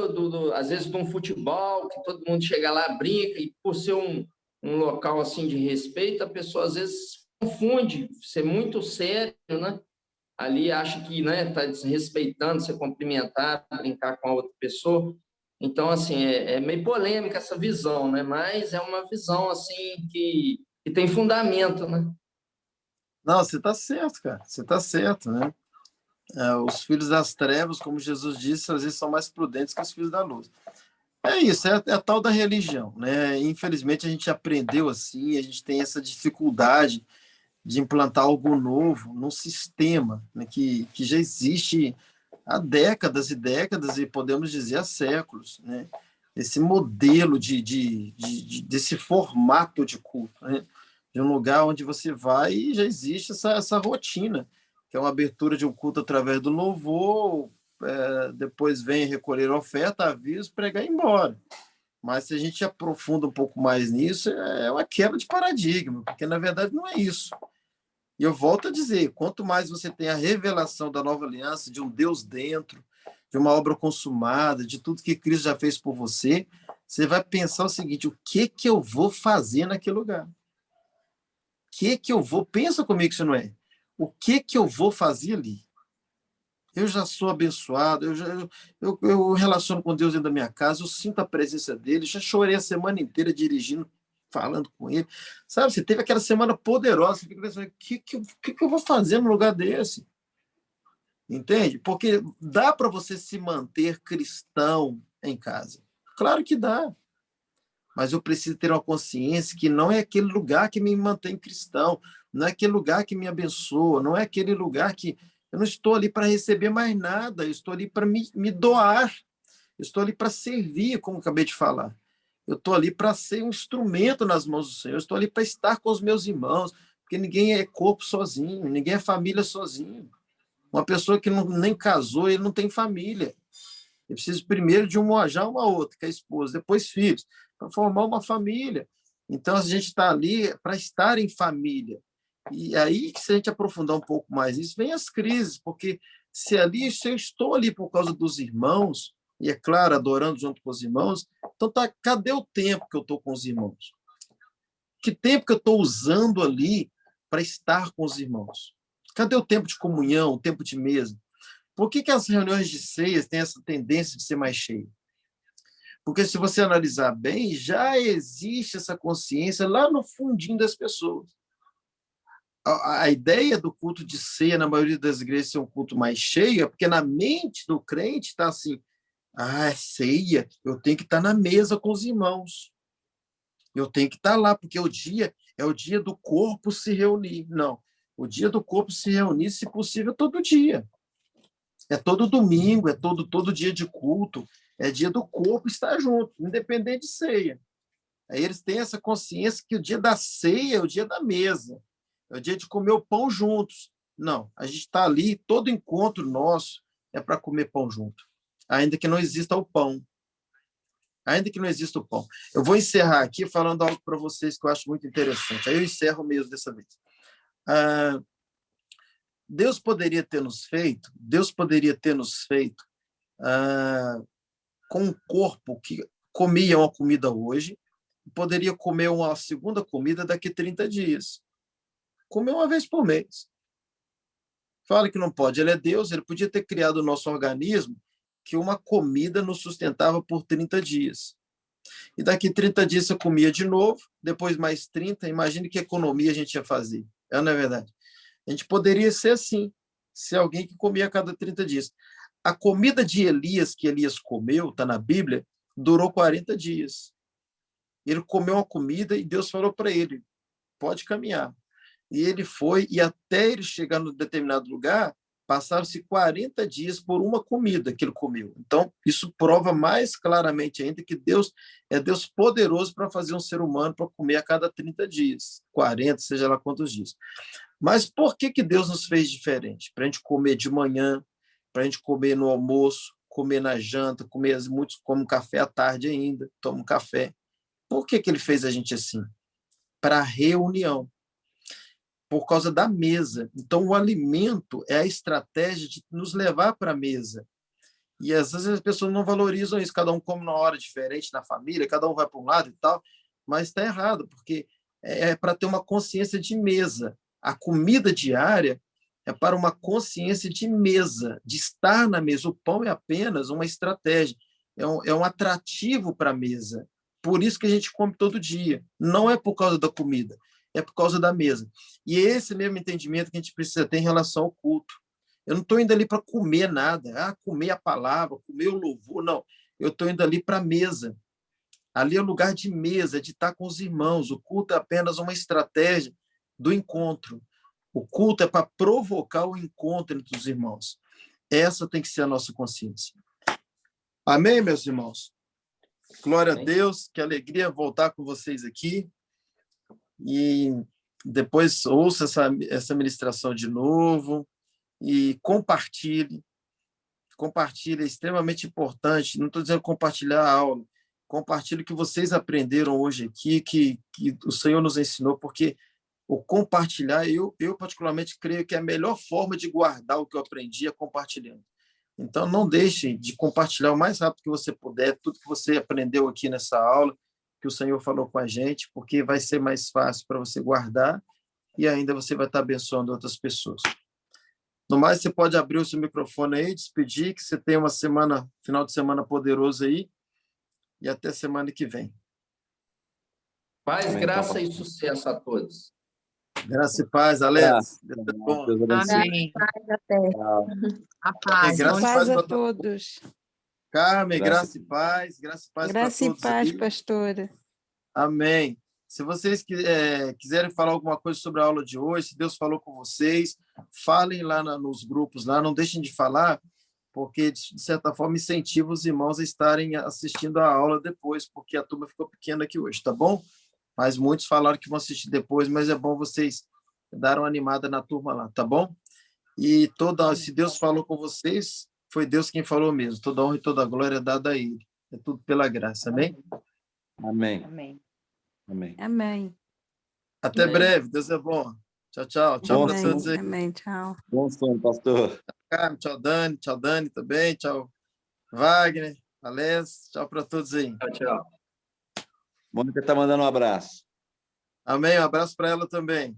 às vezes, de um futebol, que todo mundo chega lá, brinca, e por ser um local assim de respeito, a pessoa às vezes confunde ser muito sério, né? Ali acha que, né, está desrespeitando, se cumprimentar, brincar com a outra pessoa. Então, assim, é meio polêmica essa visão, né? Mas é uma visão assim que tem fundamento, né? Não, você está certo, cara. Você está certo, né? Os filhos das trevas, como Jesus disse, às vezes são mais prudentes que os filhos da luz. É isso, é a tal da religião, né? Infelizmente a gente aprendeu assim, a gente tem essa dificuldade de implantar algo novo num sistema, né, que já existe há décadas e décadas, e podemos dizer há séculos, né? Esse modelo desse formato de culto, né? De um lugar onde você vai e já existe essa rotina, que é uma abertura de um culto através do louvor, depois vem recolher a oferta, aviso, pregar e ir embora. Mas se a gente aprofunda um pouco mais nisso, é uma quebra de paradigma, porque na verdade não é isso. E eu volto a dizer, quanto mais você tem a revelação da nova aliança, de um Deus dentro, de uma obra consumada, de tudo que Cristo já fez por você, você vai pensar o seguinte: o que eu vou fazer naquele lugar? O que eu vou... Pensa comigo, se não é. O que eu vou fazer ali? Eu já sou abençoado, eu relaciono com Deus dentro da minha casa, eu sinto a presença dele, já chorei a semana inteira dirigindo, falando com ele. Sabe, você teve aquela semana poderosa, você fica pensando, o que eu vou fazer num lugar desse? Entende? Porque dá para você se manter cristão em casa. Claro que dá. Mas eu preciso ter uma consciência que não é aquele lugar que me mantém cristão, não é aquele lugar que me abençoa, não é aquele lugar que eu não estou ali para receber mais nada, eu estou ali para me doar, eu estou ali para servir, como acabei de falar. Eu estou ali para ser um instrumento nas mãos do Senhor, eu estou ali para estar com os meus irmãos, porque ninguém é corpo sozinho, ninguém é família sozinho. Uma pessoa que nem casou, ele não tem família. Ele precisa primeiro de já uma outra, que é a esposa, depois filhos, para formar uma família. Então, a gente está ali para estar em família. E aí, se a gente aprofundar um pouco mais isso, vem as crises, porque se eu estou ali por causa dos irmãos, e é claro, adorando junto com os irmãos, então cadê o tempo que eu estou com os irmãos? Que tempo que eu estou usando ali para estar com os irmãos? Cadê o tempo de comunhão, o tempo de mesa? Por que as reuniões de ceias têm essa tendência de ser mais cheias? Porque, se você analisar bem, já existe essa consciência lá no fundinho das pessoas. A ideia do culto de ceia, na maioria das igrejas, ser um culto mais cheio, é porque na mente do crente está assim: é ceia, eu tenho que estar na mesa com os irmãos. Eu tenho que estar lá, porque o dia é o dia do corpo se reunir. Não, o dia do corpo se reunir, se possível, todo dia. É todo domingo, é todo dia de culto, é dia do corpo estar junto, independente de ceia. Aí eles têm essa consciência que o dia da ceia é o dia da mesa, é o dia de comer o pão juntos. Não, a gente está ali, todo encontro nosso é para comer pão junto, ainda que não exista o pão. Ainda que não exista o pão. Eu vou encerrar aqui falando algo para vocês que eu acho muito interessante. Aí eu encerro mesmo dessa vez. Deus poderia ter nos feito com um corpo que comia uma comida hoje, poderia comer uma segunda comida daqui a 30 dias. Comer uma vez por mês. Fala que não pode. Ele é Deus, ele podia ter criado o nosso organismo que uma comida nos sustentava por 30 dias. E daqui 30 dias você comia de novo, depois mais 30, imagine que economia a gente ia fazer. Não é verdade? A gente poderia ser assim, ser alguém que comia a cada 30 dias. A comida de Elias, que Elias comeu, está na Bíblia, durou 40 dias. Ele comeu uma comida e Deus falou para ele: pode caminhar. E ele foi, e até ele chegar no determinado lugar, passaram-se 40 dias por uma comida que ele comeu. Então, isso prova mais claramente ainda que Deus é Deus poderoso para fazer um ser humano para comer a cada 30 dias, 40, seja lá quantos dias. Mas por que Deus nos fez diferente? Para a gente comer de manhã, para a gente comer no almoço, comer na janta, muitos comem café à tarde ainda, tomam café. Por que ele fez a gente assim? Para reunião. Por causa da mesa. Então, o alimento é a estratégia de nos levar para a mesa. E às vezes as pessoas não valorizam isso, cada um come numa hora diferente na família, cada um vai para um lado e tal, mas está errado, porque é para ter uma consciência de mesa. A comida diária é para uma consciência de mesa, de estar na mesa. O pão é apenas uma estratégia, é um atrativo para a mesa. Por isso que a gente come todo dia. Não é por causa da comida. é por causa da mesa. E é esse mesmo entendimento que a gente precisa ter em relação ao culto. Eu não estou indo ali para comer nada, comer a palavra, comer o louvor, não. Eu estou indo ali para a mesa. Ali é o lugar de mesa, de estar com os irmãos. O culto é apenas uma estratégia do encontro. O culto é para provocar o encontro entre os irmãos. Essa tem que ser a nossa consciência. Amém, meus irmãos? Glória a Deus, que alegria voltar com vocês aqui. E depois ouça essa ministração de novo e compartilhe. Compartilhe, é extremamente importante. Não estou dizendo compartilhar a aula. Compartilhe o que vocês aprenderam hoje aqui, que o Senhor nos ensinou, porque o compartilhar, eu particularmente creio que é a melhor forma de guardar o que eu aprendi é compartilhando. Então, não deixe de compartilhar o mais rápido que você puder, tudo que você aprendeu aqui nessa aula, que o Senhor falou com a gente, porque vai ser mais fácil para você guardar e ainda você vai estar abençoando outras pessoas. No mais, você pode abrir o seu microfone aí, despedir, que você tenha uma semana, final de semana poderoso aí, e até semana que vem. Paz, graça e sucesso a todos. Graça e paz, Alex. Amém. A paz. Graça e paz a todos. Carmen, graça e paz. Graça e paz para todos. Graça e paz, aí. pastora. Amém. Se vocês quiserem falar alguma coisa sobre a aula de hoje, se Deus falou com vocês, falem lá nos grupos, lá, não deixem de falar, porque, de certa forma, incentiva os irmãos a estarem assistindo a aula depois, porque a turma ficou pequena aqui hoje, tá bom? Mas muitos falaram que vão assistir depois, mas é bom vocês darem uma animada na turma lá, tá bom? E se Deus falou com vocês, foi Deus quem falou mesmo. Toda honra e toda glória é dada a Ele. É tudo pela graça, amém? Amém. Amém. Amém. Amém. Até breve, Deus é bom. Tchau, tchau. Tchau para todos aí. Amém, tchau. Bom som, pastor. Tchau, Dani também. Tchau, Wagner, Alex. Tchau para todos aí. Tchau, tchau. Mônica está mandando um abraço. Amém. Um abraço para ela também.